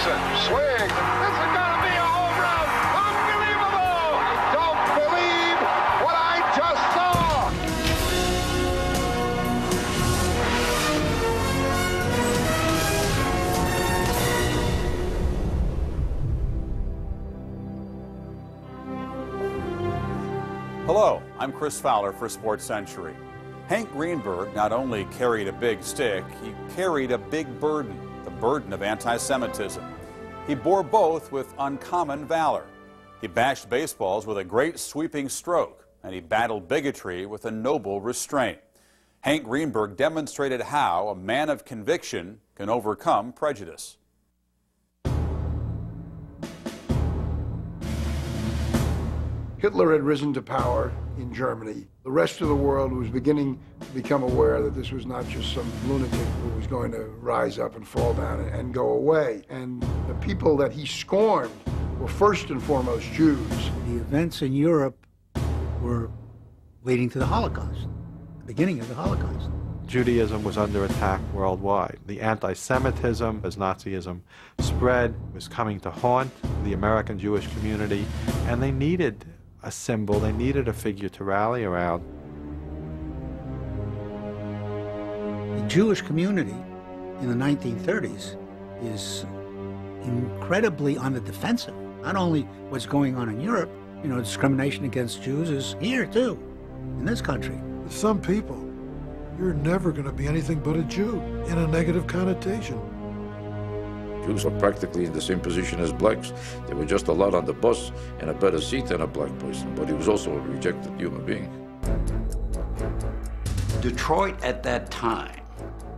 Swing. This is going to be a home run. Unbelievable. I don't believe what I just saw. Hello, I'm Chris Fowler for Sports Century. Hank Greenberg not only carried a big stick, he carried a big burden, the burden of anti-Semitism. He bore both with uncommon valor. He bashed baseballs with a great sweeping stroke, and he battled bigotry with a noble restraint. Hank Greenberg demonstrated how a man of conviction can overcome prejudice. Hitler had risen to power in Germany. The rest of the world was beginning to become aware that this was not just some lunatic who was going to rise up and fall down and go away. And the people that he scorned were first and foremost Jews. The events in Europe were leading to the Holocaust, the beginning of the Holocaust. Judaism was under attack worldwide. The anti-Semitism, as Nazism spread, was coming to haunt the American Jewish community, and they needed a symbol, they needed a figure to rally around. The Jewish community in the 1930s is incredibly on the defensive. Not only what's going on in Europe, you know, discrimination against Jews is here too, in this country. With some people, you're never going to be anything but a Jew in a negative connotation. Jews were practically in the same position as blacks. They were just allowed on the bus and a better seat than a black person, but he was also a rejected human being. Detroit at that time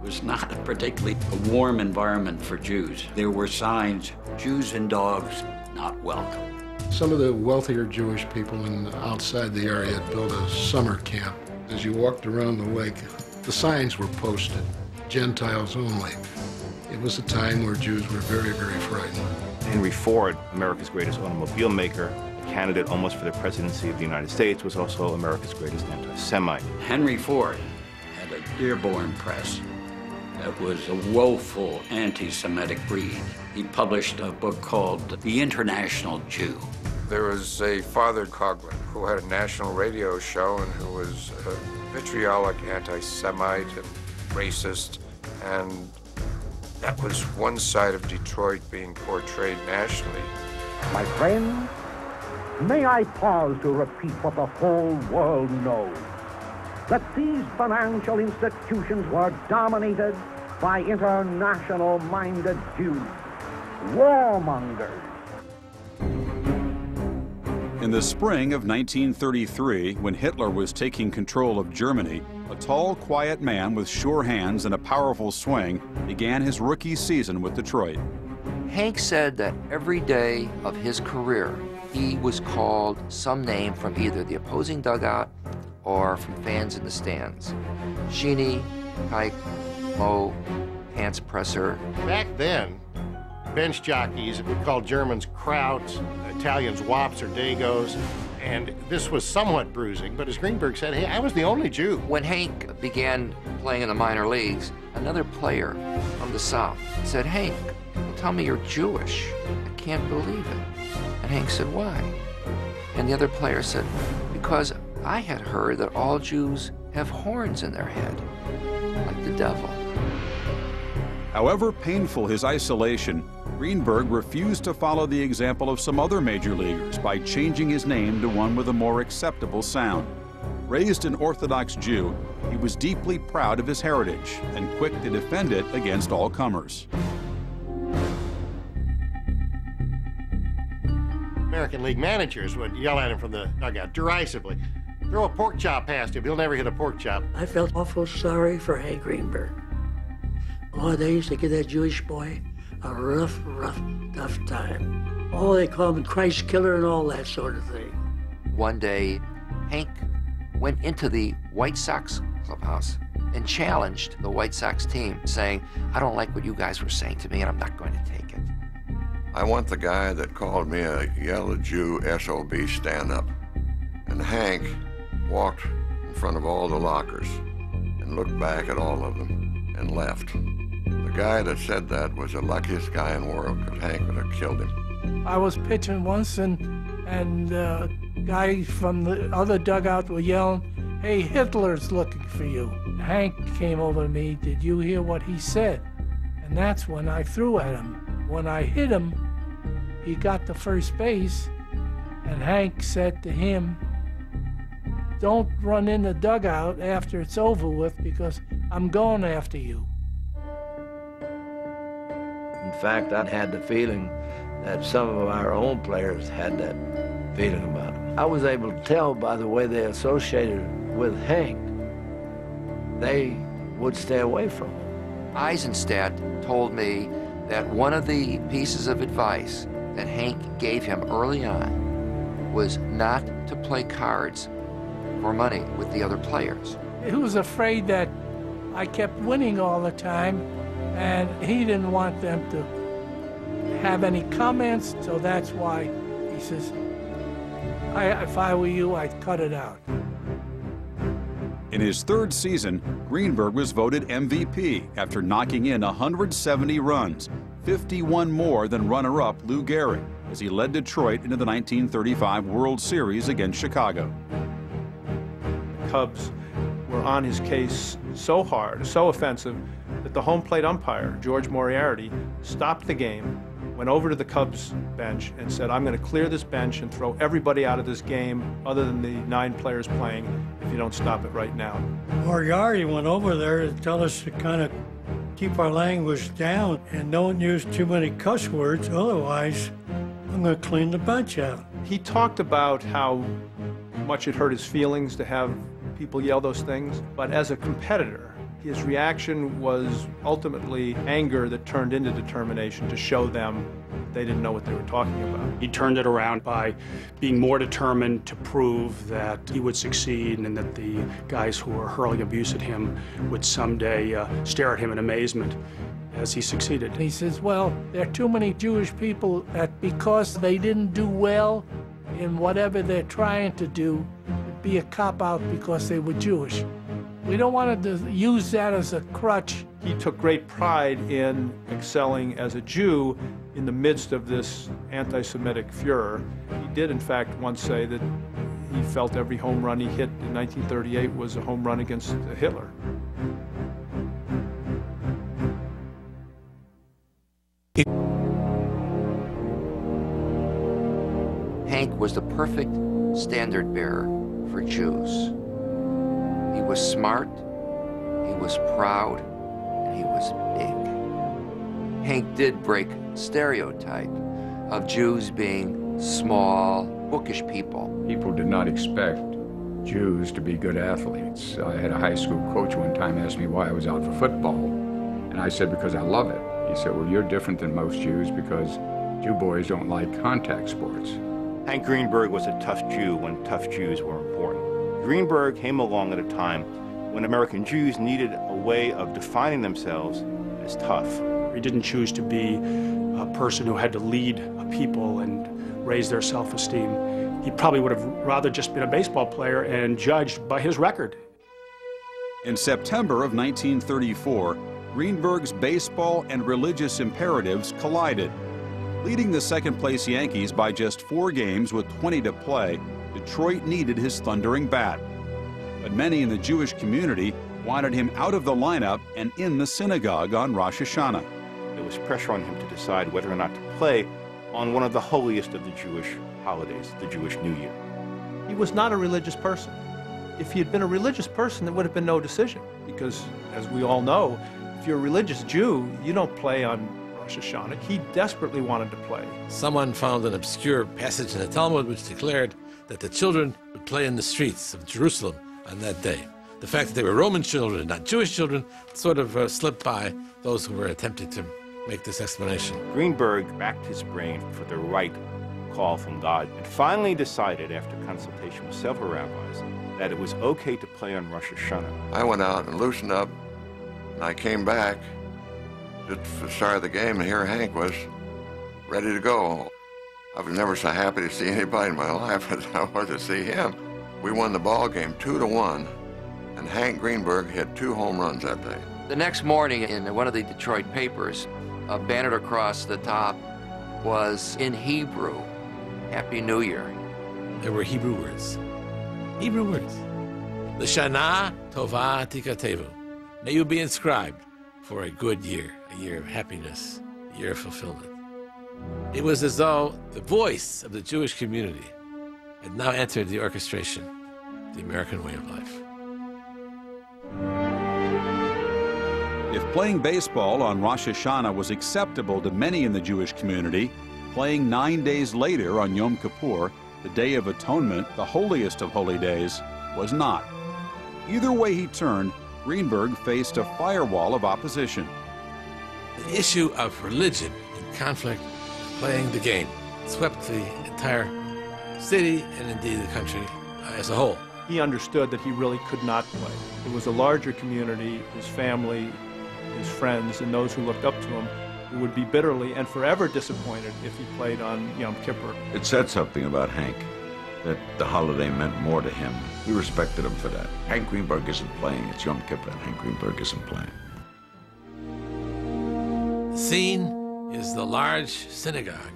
was not a particularly warm environment for Jews. There were signs, Jews and dogs not welcome. Some of the wealthier Jewish people outside the area had built a summer camp. As you walked around the lake, the signs were posted, Gentiles only. It was a time where Jews were very, very frightened. Henry Ford, America's greatest automobile maker, a candidate almost for the presidency of the United States, was also America's greatest anti-Semite. Henry Ford had a Dearborn press that was a woeful anti-Semitic breed. He published a book called The International Jew. There was a Father Coughlin who had a national radio show and who was a vitriolic anti-Semite and racist, and that was one side of Detroit being portrayed nationally. My friends, may I pause to repeat what the whole world knows, that these financial institutions were dominated by international-minded Jews, warmongers. In the spring of 1933, when Hitler was taking control of Germany, a tall, quiet man with sure hands and a powerful swing began his rookie season with Detroit. Hank said that every day of his career, he was called some name from either the opposing dugout or from fans in the stands. Sheeny, Kike, Mo, Pants Presser. Back then, bench jockeys would call Germans krauts, Italians wops or dagos, and this was somewhat bruising, but as Greenberg said, hey, I was the only Jew. When Hank began playing in the minor leagues, another player from the South said, Hank, tell me you're Jewish. I can't believe it. And Hank said, why? And the other player said, because I had heard that all Jews have horns in their head, like the devil. However painful his isolation, Greenberg refused to follow the example of some other major leaguers by changing his name to one with a more acceptable sound. Raised an Orthodox Jew, he was deeply proud of his heritage and quick to defend it against all comers. American League managers would yell at him from the dugout derisively. Throw a pork chop past him, he'll never hit a pork chop. I felt awful sorry for Hank Greenberg. Oh, they used to give that Jewish boy a rough, tough time. Oh, they called him Christ killer and all that sort of thing. One day, Hank went into the White Sox clubhouse and challenged the White Sox team, saying, I don't like what you guys were saying to me, and I'm not going to take it. I want the guy that called me a yellow Jew SOB stand up. And Hank walked in front of all the lockers and looked back at all of them and left. The guy that said that was the luckiest guy in the world, because Hank would have killed him. I was pitching once, and guys from the other dugout were yelling, "Hey, Hitler's looking for you." Hank came over to me, "Did you hear what he said?" And that's when I threw at him. When I hit him, he got to first base, and Hank said to him, "Don't run in the dugout after it's over with, because I'm going after you." In fact, I had the feeling that some of our own players had that feeling about him. I was able to tell by the way they associated with Hank, they would stay away from him. Eisenstadt told me that one of the pieces of advice that Hank gave him early on was not to play cards for money with the other players. He was afraid that I kept winning all the time, and he didn't want them to have any comments, so that's why he says, if I were you, I'd cut it out. In his third season, Greenberg was voted MVP after knocking in 170 runs, 51 more than runner-up Lou Gehrig, as he led Detroit into the 1935 World Series against Chicago. The Cubs were on his case so hard, so offensive, that the home plate umpire, George Moriarty, stopped the game, went over to the Cubs bench and said, "I'm going to clear this bench and throw everybody out of this game other than the 9 players playing if you don't stop it right now." Moriarty went over there to tell us to kind of keep our language down and don't use too many cuss words, otherwise I'm going to clean the bench out. He talked about how much it hurt his feelings to have people yell those things, but as a competitor, his reaction was ultimately anger that turned into determination to show them they didn't know what they were talking about. He turned it around by being more determined to prove that he would succeed and that the guys who were hurling abuse at him would someday stare at him in amazement as he succeeded. He says, well, there are too many Jewish people that because they didn't do well in whatever they're trying to do, it'd be a cop-out because they were Jewish. We don't want to use that as a crutch. He took great pride in excelling as a Jew in the midst of this anti-Semitic furor. He did, in fact, once say that he felt every home run he hit in 1938 was a home run against Hitler. Hank was the perfect standard bearer for Jews. He was smart, he was proud, and he was big. Hank did break stereotype of Jews being small, bookish people. People did not expect Jews to be good athletes. I had a high school coach one time ask me why I was out for football, and I said because I love it. He said, well, you're different than most Jews because Jew boys don't like contact sports. Hank Greenberg was a tough Jew when tough Jews were important. Greenberg came along at a time when American Jews needed a way of defining themselves as tough. He didn't choose to be a person who had to lead a people and raise their self-esteem. He probably would have rather just been a baseball player and judged by his record. In September of 1934, Greenberg's baseball and religious imperatives collided. Leading the second-place Yankees by just 4 games with 20 to play, Detroit needed his thundering bat. But many in the Jewish community wanted him out of the lineup and in the synagogue on Rosh Hashanah. There was pressure on him to decide whether or not to play on one of the holiest of the Jewish holidays, the Jewish New Year. He was not a religious person. If he had been a religious person, there would have been no decision, because, as we all know, if you're a religious Jew, you don't play on Rosh Hashanah. He desperately wanted to play. Someone found an obscure passage in the Talmud which declared that the children would play in the streets of Jerusalem on that day. The fact that they were Roman children, not Jewish children, sort of slipped by those who were attempting to make this explanation. Greenberg racked his brain for the right call from God and finally decided, after consultation with several rabbis, that it was okay to play on Rosh Hashanah. I went out and loosened up, and I came back just for the start of the game, and here Hank was ready to go. I was never so happy to see anybody in my life as I was to see him. We won the ball game 2-1, and Hank Greenberg hit 2 home runs that day. The next morning in one of the Detroit papers, bannered across the top was in Hebrew, Happy New Year. There were Hebrew words. Hebrew words. L'shana tova tikatevu. May you be inscribed for a good year, a year of happiness, a year of fulfillment. It was as though the voice of the Jewish community had now entered the orchestration, the American way of life. If playing baseball on Rosh Hashanah was acceptable to many in the Jewish community, playing 9 days later on Yom Kippur, the Day of Atonement, the holiest of holy days, was not. Either way he turned, Greenberg faced a firewall of opposition. The issue of religion in conflict, playing the game, swept the entire city and indeed the country as a whole. He understood that he really could not play. It was a larger community, his family, his friends, and those who looked up to him, who would be bitterly and forever disappointed if he played on Yom Kippur. It said something about Hank, that the holiday meant more to him. We respected him for that. Hank Greenberg isn't playing. It's Yom Kippur, and Hank Greenberg isn't playing. The scene is the large synagogue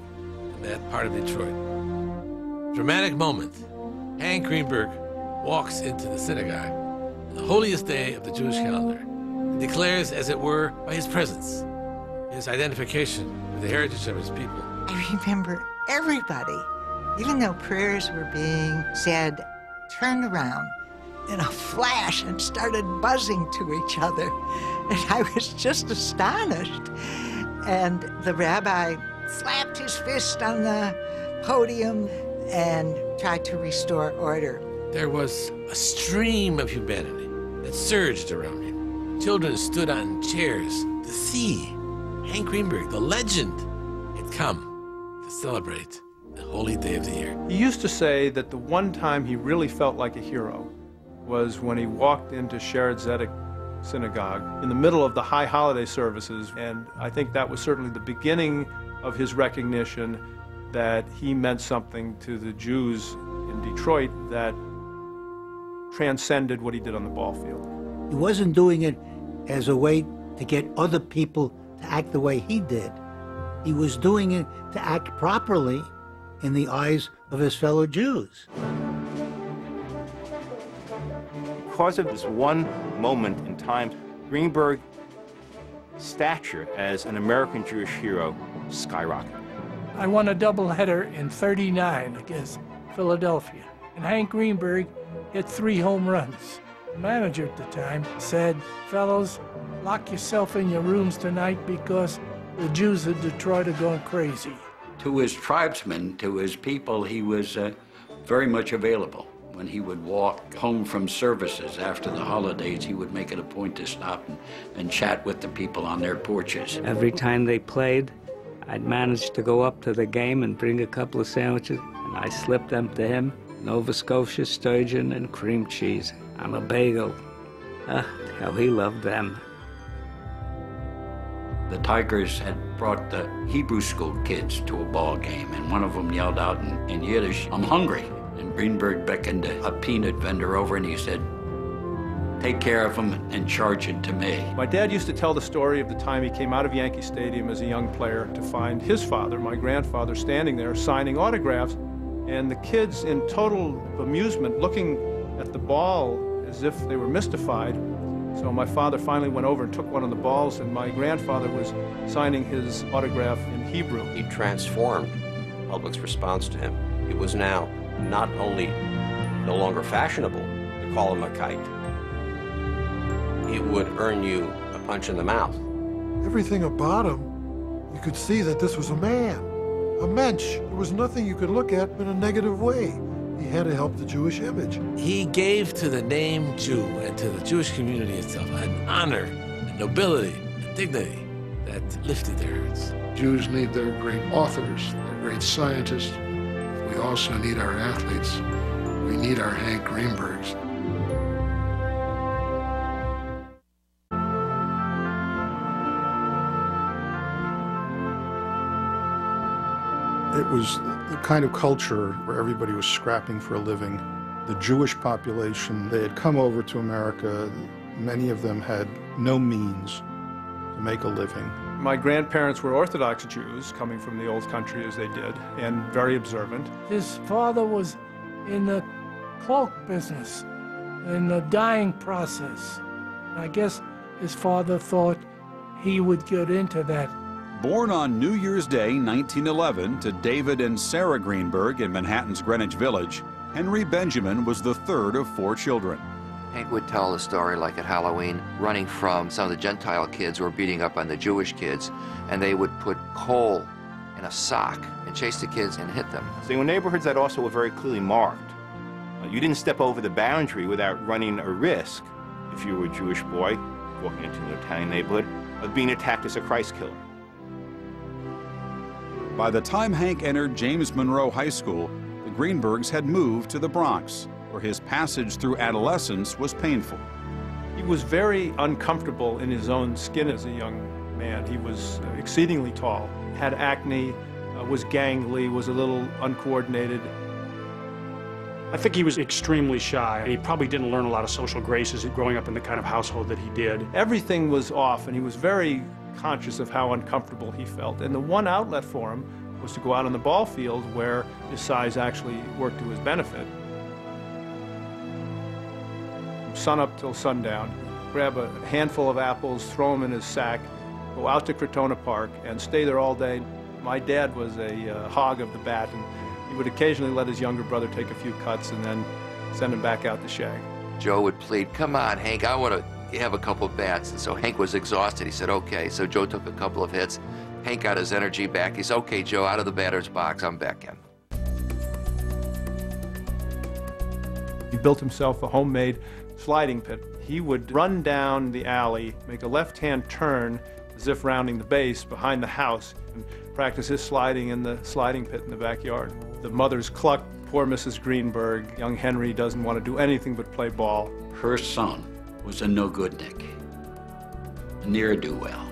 in that part of Detroit. Dramatic moment. Hank Greenberg walks into the synagogue, the holiest day of the Jewish calendar, and declares, as it were, by his presence, his identification with the heritage of his people. I remember everybody, even though prayers were being said, turned around in a flash and started buzzing to each other. And I was just astonished. And the rabbi slapped his fist on the podium and tried to restore order. There was a stream of humanity that surged around him. Children stood on chairs to see Hank Greenberg, the legend, had come to celebrate the holy day of the year. He used to say that the one time he really felt like a hero was when he walked into Sheretz Zedek Synagogue in the middle of the high holiday services, and I think that was certainly the beginning of his recognition that he meant something to the Jews in Detroit that transcended what he did on the ball field. He wasn't doing it as a way to get other people to act the way he did. He was doing it to act properly in the eyes of his fellow Jews. Because of this one moment in time, Greenberg's stature as an American Jewish hero skyrocketed. I won a doubleheader in '39 against Philadelphia, and Hank Greenberg hit 3 home runs. The manager at the time said, "Fellows, lock yourself in your rooms tonight because the Jews of Detroit are going crazy." To his tribesmen, to his people, he was very much available. When he would walk home from services after the holidays, he would make it a point to stop and chat with the people on their porches. Every time they played, I'd manage to go up to the game and bring a couple of sandwiches, and I slipped them to him. Nova Scotia sturgeon and cream cheese on a bagel. How he loved them. The Tigers had brought the Hebrew school kids to a ball game, and one of them yelled out in Yiddish, "I'm hungry." And Greenberg beckoned a peanut vendor over and he said, "Take care of them and charge it to me." My dad used to tell the story of the time he came out of Yankee Stadium as a young player to find his father, my grandfather, standing there signing autographs, and the kids in total amusement looking at the ball as if they were mystified. So my father finally went over and took one of the balls, and my grandfather was signing his autograph in Hebrew. He transformed the public's response to him. It was now not only no longer fashionable to call him a kite, it would earn you a punch in the mouth. Everything about him, you could see that this was a man, a mensch. There was nothing you could look at in a negative way. He had to help the Jewish image. He gave to the name Jew and to the Jewish community itself an honor, a nobility, a dignity that lifted their hearts. Jews need their great authors, their great scientists. We also need our athletes. We need our Hank Greenbergs. It was the kind of culture where everybody was scrapping for a living. The Jewish population, they had come over to America. Many of them had no means to make a living. My grandparents were Orthodox Jews, coming from the old country as they did, and very observant. His father was in the cloak business, in the dyeing process. I guess his father thought he would get into that. Born on New Year's Day, 1911, to David and Sarah Greenberg in Manhattan's Greenwich Village, Henry Benjamin was the third of 4 children. Hank would tell the story like at Halloween, running from some of the Gentile kids who were beating up on the Jewish kids, and they would put coal in a sock and chase the kids and hit them. So in neighborhoods that also were very clearly marked. You didn't step over the boundary without running a risk, if you were a Jewish boy walking into an Italian neighborhood, of being attacked as a Christ killer. By the time Hank entered James Monroe High School, the Greenbergs had moved to the Bronx, where his passage through adolescence was painful. He was very uncomfortable in his own skin as a young man. He was exceedingly tall, had acne, was gangly, was a little uncoordinated. I think he was extremely shy. He probably didn't learn a lot of social graces growing up in the kind of household that he did. Everything was off, and he was very conscious of how uncomfortable he felt. And the one outlet for him was to go out on the ball field where his size actually worked to his benefit. From sun up till sundown, grab a handful of apples, throw them in his sack, go out to Crotona Park, and stay there all day. My dad was a hog of the bat, and he would occasionally let his younger brother take a few cuts and then send him back out to shag. Joe would plead, "Come on, Hank, I want to have a couple of bats." And so Hank was exhausted. He said, "Okay." So Joe took a couple of hits. Hank got his energy back. He said, "Okay, Joe, out of the batter's box, I'm back in." He built himself a homemade sliding pit. He would run down the alley, make a left-hand turn, as if rounding the base behind the house, and practice his sliding in the sliding pit in the backyard. The mothers clucked, "Poor Mrs. Greenberg. Young Henry doesn't want to do anything but play ball." Her son was a no-good-nick, a ne'er-do-well.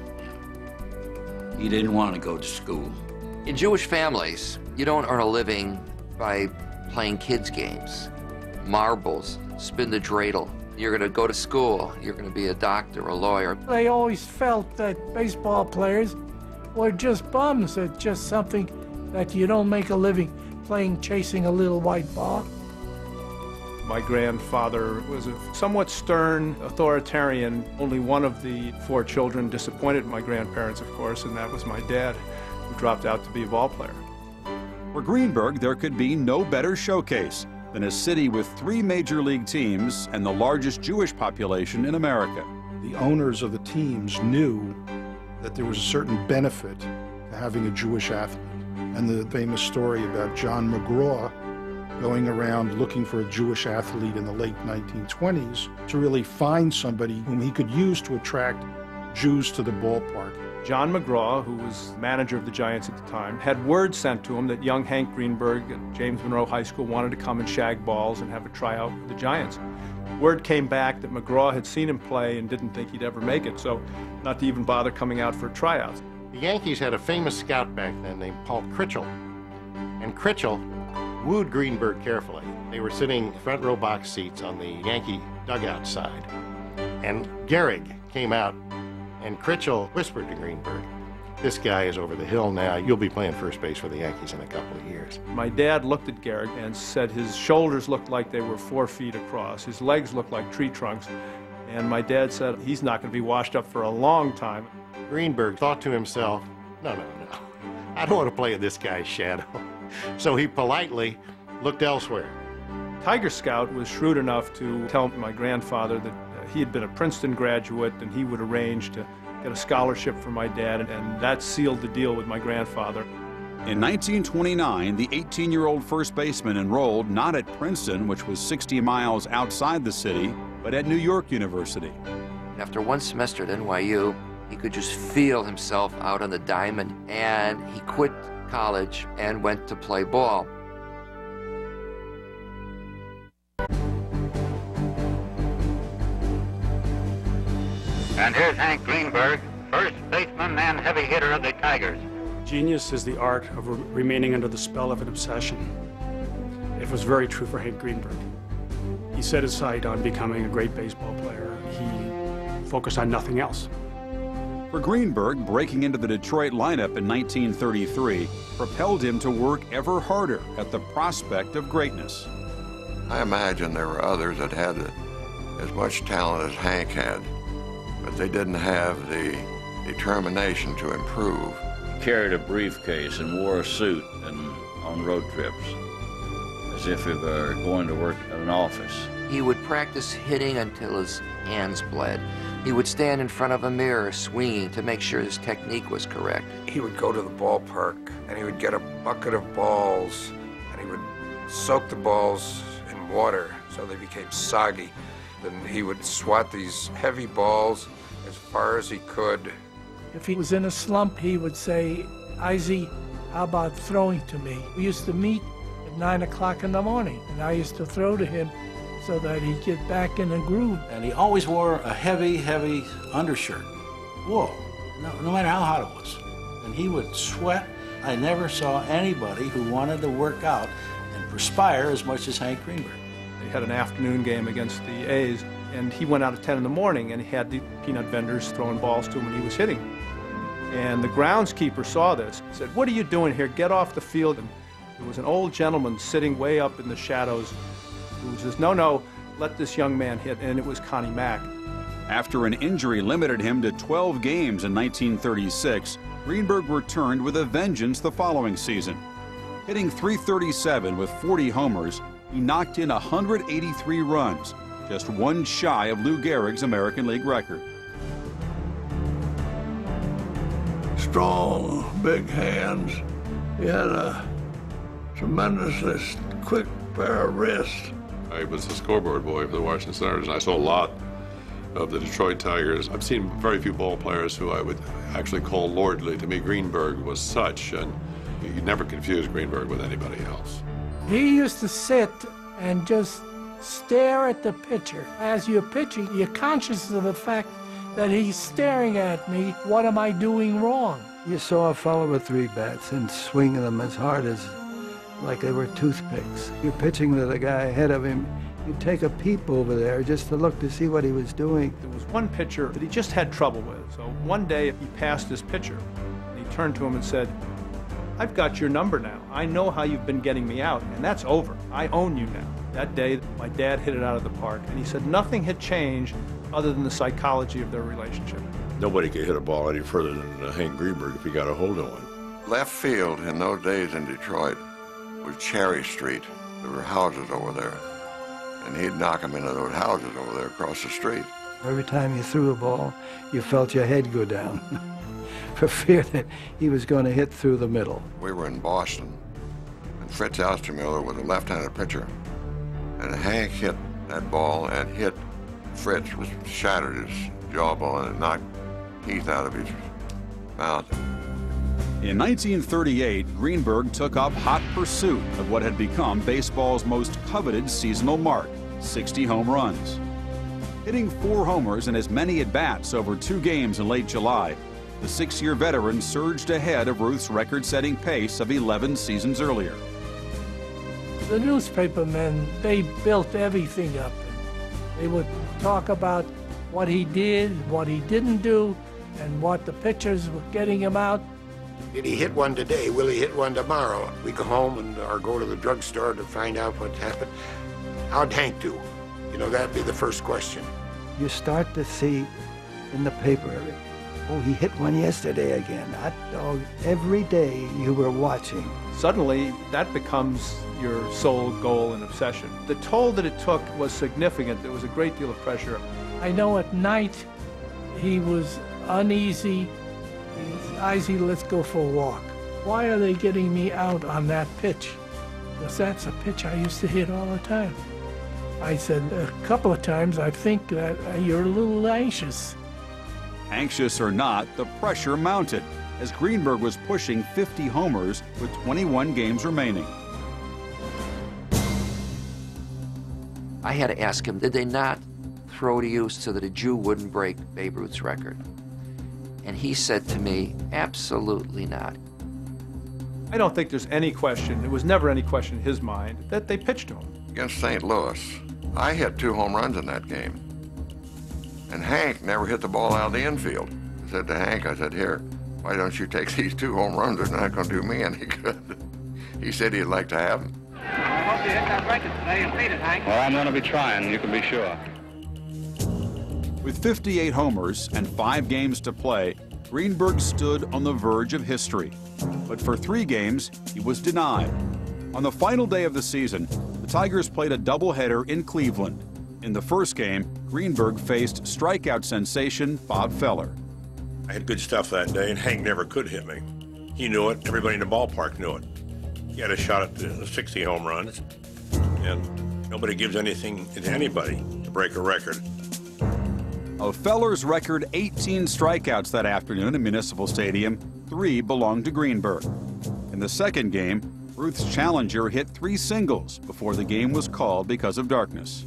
He didn't want to go to school. In Jewish families, you don't earn a living by playing kids' games, marbles, spin the dreidel. You're going to go to school. You're going to be a doctor, a lawyer. They always felt that baseball players were just bums. It's just something that you don't make a living playing, chasing a little white ball. My grandfather was a somewhat stern authoritarian. Only one of the 4 children disappointed my grandparents, of course, and that was my dad, who dropped out to be a ball player. For Greenberg, there could be no better showcase than a city with 3 major league teams and the largest Jewish population in America. The owners of the teams knew that there was a certain benefit to having a Jewish athlete. And the famous story about John McGraw going around looking for a Jewish athlete in the late 1920s to really find somebody whom he could use to attract Jews to the ballpark. John McGraw, who was manager of the Giants at the time, had word sent to him that young Hank Greenberg at James Monroe High School wanted to come and shag balls and have a tryout with the Giants. Word came back that McGraw had seen him play and didn't think he'd ever make it, so not to even bother coming out for tryouts. The Yankees had a famous scout back then named Paul Critchell, and Critchell wooed Greenberg carefully. They were sitting front row box seats on the Yankee dugout side, and Gehrig came out, and Critchell whispered to Greenberg, "This guy is over the hill now. You'll be playing first base for the Yankees in a couple of years." My dad looked at Gehrig and said his shoulders looked like they were 4 feet across. His legs looked like tree trunks. And my dad said, he's not going to be washed up for a long time. Greenberg thought to himself, no, I don't want to play in this guy's shadow. So he politely looked elsewhere. Tiger Scout was shrewd enough to tell my grandfather that he had been a Princeton graduate and he would arrange to get a scholarship for my dad, and that sealed the deal with my grandfather. In 1929, the 18-year-old first baseman enrolled not at Princeton, which was 60 miles outside the city, but at New York University. After one semester at NYU, he could just feel himself out on the diamond, and he quit college and went to play ball. And here's Hank Greenberg, first baseman and heavy hitter of the Tigers. Genius is the art of remaining under the spell of an obsession. It was very true for Hank Greenberg. He set his sight on becoming a great baseball player. He focus on nothing else. For Greenberg, breaking into the Detroit lineup in 1933 propelled him to work ever harder at the prospect of greatness. I imagine there were others that had as much talent as Hank had, but they didn't have the determination to improve. He carried a briefcase and wore a suit on road trips, as if he were going to work at an office. He would practice hitting until his hands bled. He would stand in front of a mirror swinging to make sure his technique was correct. He would go to the ballpark and he would get a bucket of balls and he would soak the balls in water so they became soggy. Then he would swat these heavy balls as far as he could. If he was in a slump, he would say, "Izzy, how about throwing to me?" We used to meet at 9 o'clock in the morning, and I used to throw to him so that he'd get back in a groove. And he always wore a heavy, heavy undershirt. Wool, no matter how hot it was. And he would sweat. I never saw anybody who wanted to work out and perspire as much as Hank Greenberg. They had an afternoon game against the A's, and he went out at 10 in the morning, and he had the peanut vendors throwing balls to him when he was hitting. And the groundskeeper saw this, said, "What are you doing here? Get off the field." And there was an old gentleman sitting way up in the shadows who says, "No, let this young man hit," and it was Connie Mack. After an injury limited him to 12 games in 1936, Greenberg returned with a vengeance the following season. Hitting .337 with 40 homers, he knocked in 183 runs, just one shy of Lou Gehrig's American League record. Strong, big hands. He had a tremendously quick pair of wrists. I was a scoreboard boy for the Washington Senators, and I saw a lot of the Detroit Tigers. I've seen very few ball players who I would actually call lordly. To me, Greenberg was such, and you never confuse Greenberg with anybody else. He used to sit and just stare at the pitcher. As you're pitching, you're conscious of the fact that he's staring at me. What am I doing wrong? You saw a fellow with 3 bats and swinging them as hard as like they were toothpicks. You're pitching to the guy ahead of him. You'd take a peep over there just to look to see what he was doing. There was one pitcher that he just had trouble with. So one day he passed his pitcher, and he turned to him and said, "I've got your number now. I know how you've been getting me out, and that's over. I own you now." That day, my dad hit it out of the park, and he said nothing had changed other than the psychology of their relationship. Nobody could hit a ball any further than Hank Greenberg if he got a hold of one. Left field in those days in Detroit was Cherry Street. There were houses over there, and he'd knock them into those houses over there across the street. Every time you threw a ball, you felt your head go down for fear that he was going to hit through the middle. We were in Boston, and Fritz Ostermuller was a left-handed pitcher, and Hank hit that ball and hit Fritz, was shattered his jawbone and knocked teeth out of his mouth. In 1938, Greenberg took up hot pursuit of what had become baseball's most coveted seasonal mark, 60 home runs. Hitting 4 homers and as many at-bats over 2 games in late July, the 6-year veteran surged ahead of Ruth's record-setting pace of 11 seasons earlier. The newspapermen, they built everything up. They would talk about what he did, what he didn't do, and what the pitchers were getting him out. Did he hit one today? Will he hit one tomorrow? We go home or go to the drugstore to find out what happened. How'd Hank do? You know, that'd be the first question. You start to see in the paper, oh, he hit one yesterday again. Hot dog. Every day you were watching. Suddenly, that becomes your sole goal and obsession. The toll that it took was significant. There was a great deal of pressure. I know at night he was uneasy. Izzy, let's go for a walk. Why are they getting me out on that pitch? Because that's a pitch I used to hit all the time. I said a couple of times, I think that you're a little anxious. Anxious or not, the pressure mounted as Greenberg was pushing 50 homers with 21 games remaining. I had to ask him, did they not throw to you so that a Jew wouldn't break Babe Ruth's record? And he said to me, absolutely not. I don't think there's any question, there was never any question in his mind, that they pitched to him. Against St. Louis, I hit 2 home runs in that game. And Hank never hit the ball out of the infield. I said to Hank, I said, here, why don't you take these 2 home runs? They're not going to do me any good. He said he'd like to have them. I hope you hit that record today and beat it, Hank. Well, I'm going to be trying, you can be sure. With 58 homers and 5 games to play, Greenberg stood on the verge of history. But for 3 games, he was denied. On the final day of the season, the Tigers played a doubleheader in Cleveland. In the first game, Greenberg faced strikeout sensation Bob Feller. I had good stuff that day, and Hank never could hit me. He knew it. Everybody in the ballpark knew it. He had a shot at the 60 home runs, and nobody gives anything to anybody to break a record. Of Feller's record 18 strikeouts that afternoon in Municipal Stadium, 3 belonged to Greenberg. In the second game, Ruth's challenger hit 3 singles before the game was called because of darkness.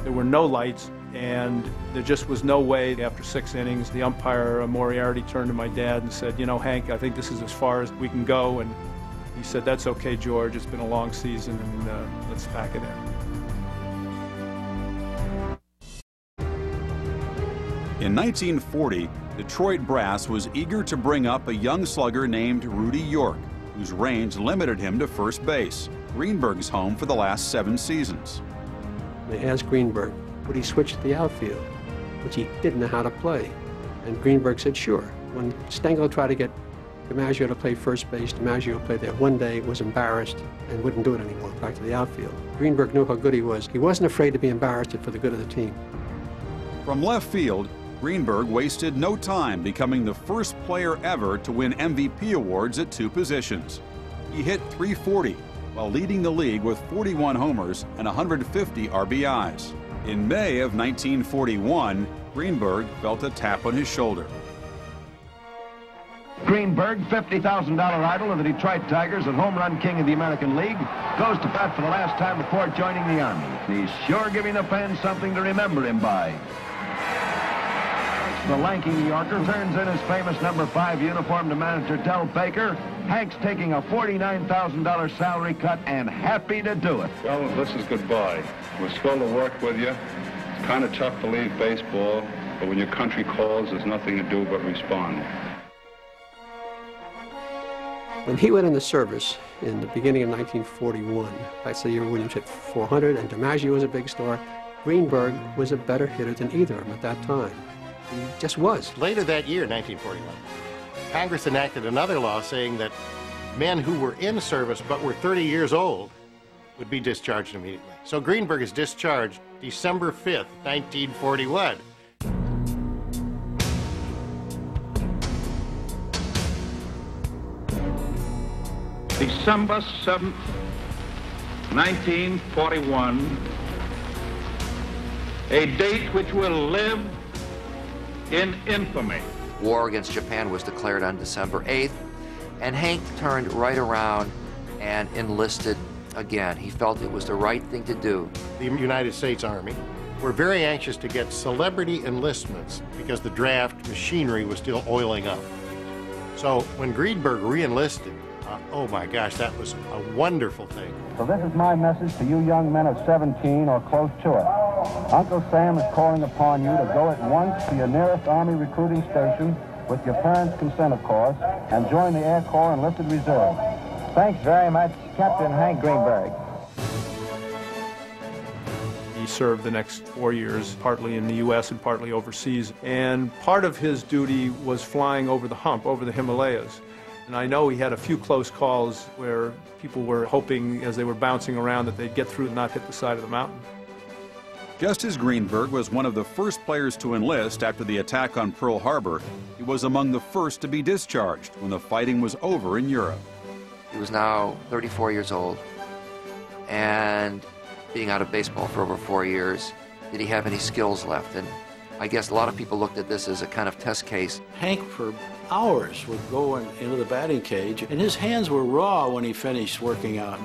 There were no lights, and there just was no way. After 6 innings, the umpire, Moriarty, turned to my dad and said, you know, Hank, I think this is as far as we can go. And he said, that's okay, George. It's been a long season, and let's pack it in. In 1940, Detroit Brass was eager to bring up a young slugger named Rudy York, whose range limited him to first base, Greenberg's home for the last 7 seasons. They asked Greenberg, would he switch to the outfield, which he didn't know how to play. And Greenberg said, sure. When Stengel tried to get DiMaggio to play first base, DiMaggio played there one day, was embarrassed, and wouldn't do it anymore, back to the outfield. Greenberg knew how good he was. He wasn't afraid to be embarrassed for the good of the team. From left field, Greenberg wasted no time becoming the first player ever to win MVP awards at 2 positions. He hit .340 while leading the league with 41 homers and 150 RBIs. In May of 1941, Greenberg felt a tap on his shoulder. Greenberg, $50,000 idol of the Detroit Tigers and home run king of the American League, goes to bat for the last time before joining the Army. He's sure giving the fans something to remember him by. The lanky New Yorker turns in his famous number 5 uniform to manager Del Baker. Hank's taking a $49,000 salary cut and happy to do it. Well, this is goodbye. We're thrilled to work with you. It's kind of tough to leave baseball, but when your country calls, there's nothing to do but respond. When he went in the service in the beginning of 1941, that's the year Williams hit 400 and DiMaggio was a big star, Greenberg was a better hitter than either of them at that time. He just was. Later that year, 1941, Congress enacted another law saying that men who were in service but were 30 years old would be discharged immediately. So Greenberg is discharged December 5th, 1941. December 7th, 1941, a date which will live in infamy. War against Japan was declared on December 8th, and Hank turned right around and enlisted again. He felt it was the right thing to do. The United States Army were very anxious to get celebrity enlistments because the draft machinery was still oiling up. So when Greenberg re-enlisted, oh my gosh, that was a wonderful thing. So this is my message to you young men of 17 or close to it. Uncle Sam is calling upon you to go at once to your nearest Army recruiting station, with your parents' consent, of course, and join the Air Corps Enlisted Reserve. Thanks very much, Captain Hank Greenberg. He served the next 4 years, partly in the U.S. and partly overseas. And part of his duty was flying over the hump, over the Himalayas. And I know he had a few close calls where people were hoping, as they were bouncing around, that they'd get through and not hit the side of the mountain. Just as Greenberg was one of the first players to enlist after the attack on Pearl Harbor, he was among the first to be discharged when the fighting was over in Europe. He was now 34 years old, and being out of baseball for over 4 years, did he have any skills left? And I guess a lot of people looked at this as a kind of test case. Hank, for hours, would go into the batting cage, and his hands were raw when he finished working out.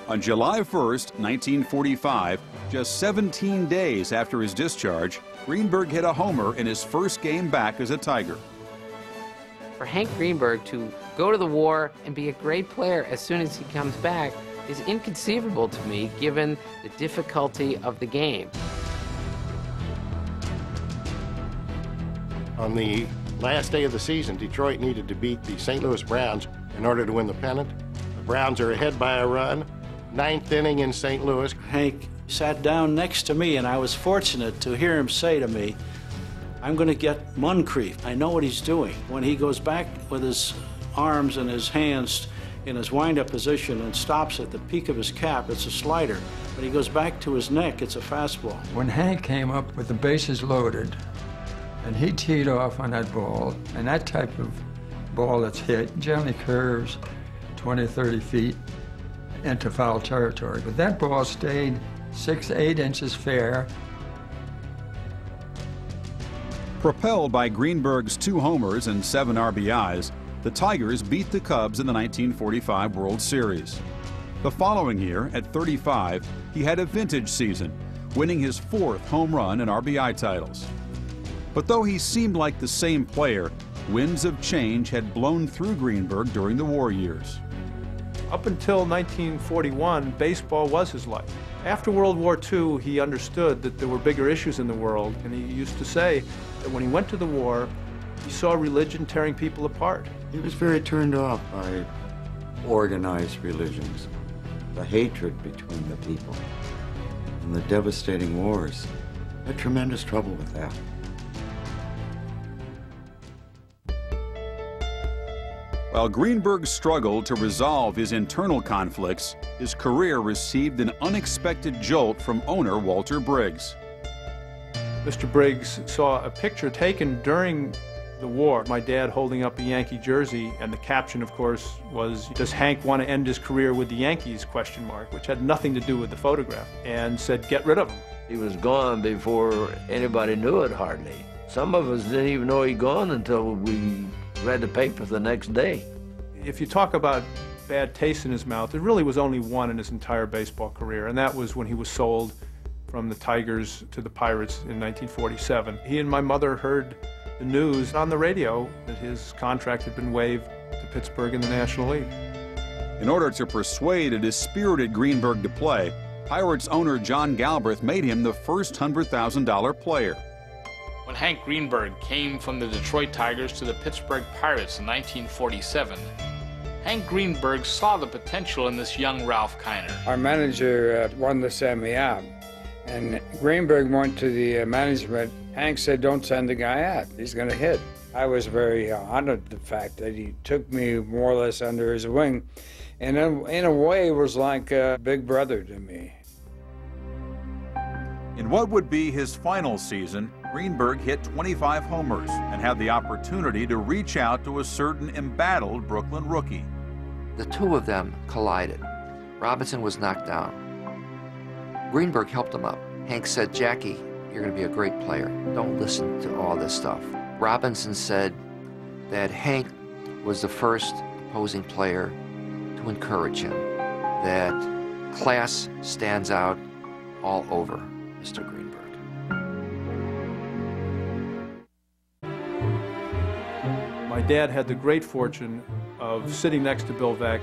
On July 1st, 1945, just 17 days after his discharge, Greenberg hit a homer in his first game back as a Tiger. For Hank Greenberg to go to the war and be a great player as soon as he comes back is inconceivable to me, given the difficulty of the game. On the last day of the season, Detroit needed to beat the St. Louis Browns in order to win the pennant. The Browns are ahead by a run. 9th inning in St. Louis. Hank sat down next to me, and I was fortunate to hear him say to me, "I'm going to get Moncrief. I know what he's doing." When he goes back with his arms and his hands in his wind-up position and stops at the peak of his cap, it's a slider. When he goes back to his neck, it's a fastball. When Hank came up with the bases loaded, and he teed off on that ball, and that type of ball that's hit generally curves 20, 30 feet into foul territory. But that ball stayed 6 to 8 inches fair. Propelled by Greenberg's 2 homers and 7 RBIs, the Tigers beat the Cubs in the 1945 World Series. The following year, at 35, he had a vintage season, winning his 4th home run and RBI titles. But though he seemed like the same player, winds of change had blown through Greenberg during the war years. Up until 1941, baseball was his life. After World War II, he understood that there were bigger issues in the world, and he used to say that when he went to the war, he saw religion tearing people apart. He was very turned off by organized religions, the hatred between the people, and the devastating wars. He had tremendous trouble with that. While Greenberg struggled to resolve his internal conflicts, his career received an unexpected jolt from owner Walter Briggs. Mr. Briggs saw a picture taken during the war, my dad holding up a Yankee jersey, and the caption, of course, was, "Does Hank want to end his career with the Yankees?" ? Which had nothing to do with the photograph, and said, "Get rid of him." He was gone before anybody knew it, hardly. Some of us didn't even know he'd gone until we read the paper the next day. If you talk about bad taste in his mouth, there really was only one in his entire baseball career, and that was when he was sold from the Tigers to the Pirates in 1947. He and my mother heard the news on the radio that his contract had been waived to Pittsburgh in the National League. In order to persuade a dispirited Greenberg to play, Pirates owner John Galbraith made him the first $100,000 player. When Hank Greenberg came from the Detroit Tigers to the Pittsburgh Pirates in 1947, Hank Greenberg saw the potential in this young Ralph Kiner. Our manager wanted to send me out, and Greenberg went to the management. Hank said, "Don't send the guy out. He's going to hit." I was very honored the fact that he took me more or less under his wing, and in a way, it was like a big brother to me. In what would be his final season, Greenberg hit 25 homers and had the opportunity to reach out to a certain embattled Brooklyn rookie. The two of them collided. Robinson was knocked down. Greenberg helped him up. Hank said, "Jackie, you're going to be a great player. Don't listen to all this stuff." Robinson said that Hank was the first opposing player to encourage him, that class stands out all over Mr. Greenberg. My dad had the great fortune of sitting next to Bill Veeck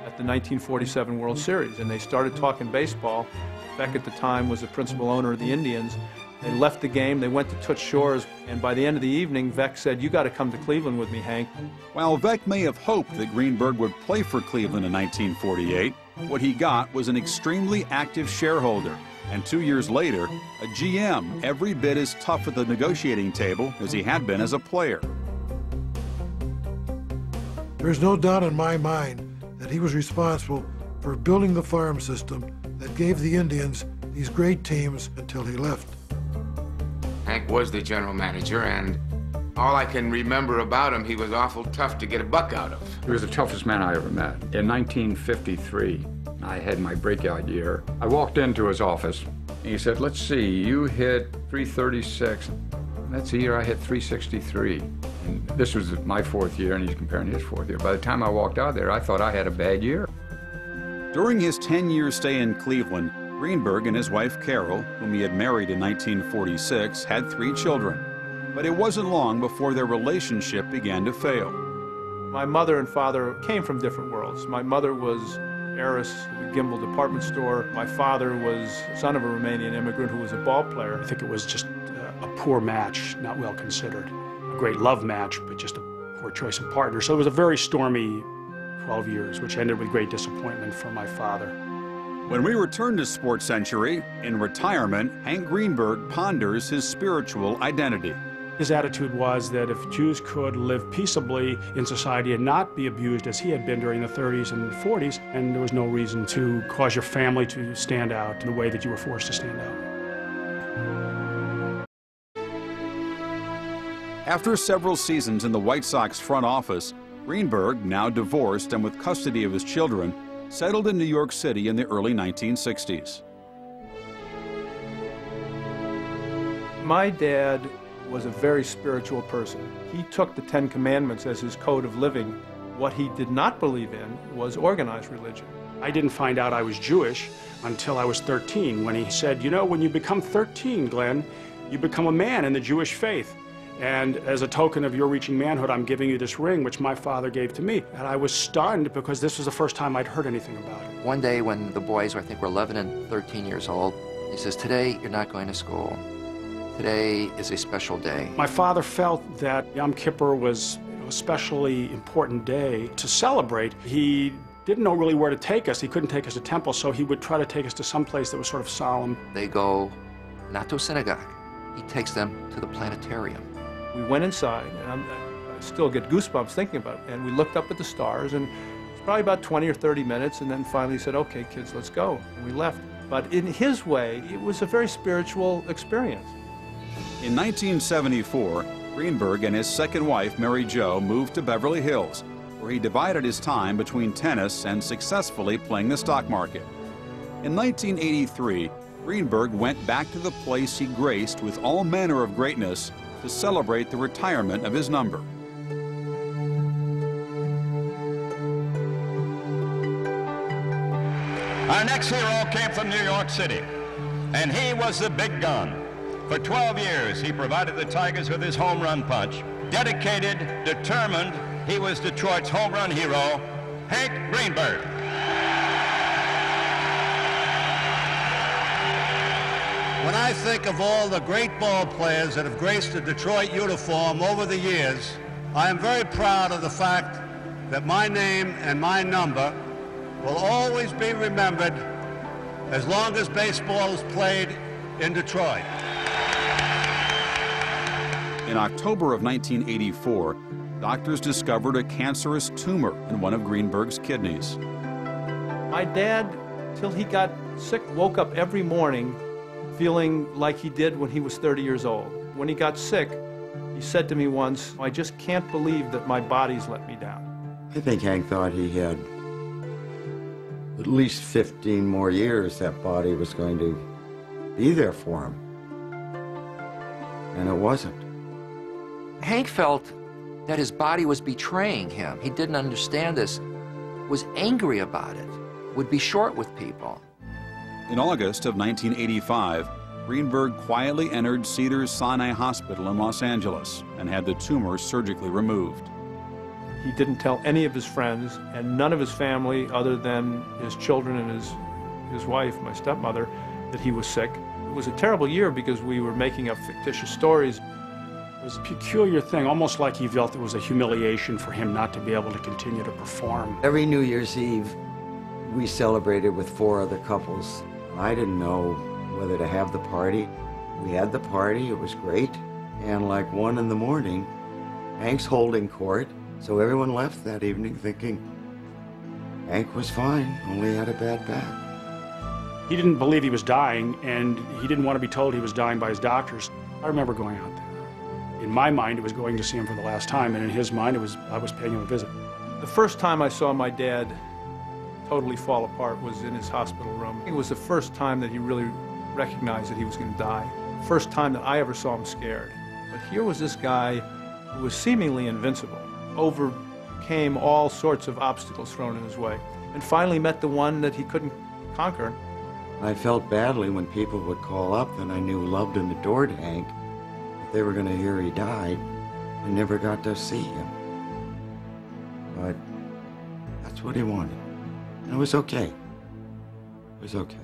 at the 1947 World Series, and they started talking baseball. Veeck at the time was the principal owner of the Indians. They left the game, they went to Toots Shores, and by the end of the evening, Veeck said, "You got to come to Cleveland with me, Hank." While Veeck may have hoped that Greenberg would play for Cleveland in 1948, what he got was an extremely active shareholder, and 2 years later, a GM every bit as tough at the negotiating table as he had been as a player. There's no doubt in my mind that he was responsible for building the farm system that gave the Indians these great teams until he left. Hank was the general manager, and all I can remember about him, he was awful tough to get a buck out of. He was the toughest man I ever met. In 1953, I had my breakout year. I walked into his office, and he said, "Let's see, you hit 336. That's the year I hit 363. And this was my 4th year, and he's comparing his 4th year. By the time I walked out there, I thought I had a bad year. During his 10-year stay in Cleveland, Greenberg and his wife Carol, whom he had married in 1946, had 3 children. But it wasn't long before their relationship began to fail. My mother and father came from different worlds. My mother was heiress of a Gimbel department store. My father was son of a Romanian immigrant who was a ball player. I think it was just a poor match, not well considered. great love match, but just a poor choice of partner. So it was a very stormy 12 years, which ended with great disappointment for my father. When we return to Sports Century, in retirement, Hank Greenberg ponders his spiritual identity. His attitude was that if Jews could live peaceably in society and not be abused as he had been during the 30s and 40s, and there was no reason to cause your family to stand out in the way that you were forced to stand out. After several seasons in the White Sox front office, Greenberg, now divorced and with custody of his children, settled in New York City in the early 1960s. My dad was a very spiritual person. He took the Ten Commandments as his code of living. What he did not believe in was organized religion. I didn't find out I was Jewish until I was 13, when he said, you know, when you become 13, Glenn, you become a man in the Jewish faith. And as a token of your reaching manhood, I'm giving you this ring, which my father gave to me. And I was stunned because this was the first time I'd heard anything about it. One day when the boys, I think, were 11 and 13 years old, he says, today you're not going to school. Today is a special day. My father felt that Yom Kippur was a especially important day to celebrate. He didn't know really where to take us. He couldn't take us to temple, so he would try to take us to some place that was sort of solemn. They go not to a synagogue. He takes them to the planetarium. We went inside, and I still get goosebumps thinking about it, and we looked up at the stars, and it's probably about 20 or 30 minutes, and then finally said, okay, kids, let's go, and we left. But in his way, it was a very spiritual experience. In 1974, Greenberg and his second wife, Mary Jo, moved to Beverly Hills, where he divided his time between tennis and successfully playing the stock market. In 1983, Greenberg went back to the place he graced with all manner of greatness to celebrate the retirement of his number. Our next hero came from New York City, and he was the big gun. For 12 years, he provided the Tigers with his home run punch. Dedicated, determined, he was Detroit's home run hero, Hank Greenberg. When I think of all the great ball players that have graced the Detroit uniform over the years, I am very proud of the fact that my name and my number will always be remembered as long as baseball is played in Detroit. In October of 1984, doctors discovered a cancerous tumor in one of Greenberg's kidneys. My dad, till he got sick, woke up every morning feeling like he did when he was 30 years old. When he got sick, he said to me once, I just can't believe that my body's let me down. I think Hank thought he had at least 15 more years that body was going to be there for him. And it wasn't. Hank felt that his body was betraying him. He didn't understand this, was angry about it, would be short with people. In August of 1985, Greenberg quietly entered Cedars-Sinai Hospital in Los Angeles and had the tumor surgically removed. He didn't tell any of his friends and none of his family, other than his children and his wife, my stepmother, that he was sick. It was a terrible year because we were making up fictitious stories. It was a peculiar thing, almost like he felt it was a humiliation for him not to be able to continue to perform. Every New Year's Eve, we celebrated with 4 other couples. I didn't know whether to have the party. We had the party, it was great. And like 1 in the morning, Hank's holding court, so everyone left that evening thinking Hank was fine, only had a bad back. He didn't believe he was dying, and he didn't want to be told he was dying by his doctors. I remember going out there. In my mind, it was going to see him for the last time, and in his mind, it was I was paying him a visit. The first time I saw my dad totally fall apart was in his hospital room. It was the first time that he really recognized that he was going to die. First time that I ever saw him scared. But here was this guy who was seemingly invincible, overcame all sorts of obstacles thrown in his way, and finally met the one that he couldn't conquer. I felt badly when people would call up that I knew loved and adored Hank. If they were going to hear he died, I never got to see him. But that's what he wanted. And it was okay. It was okay.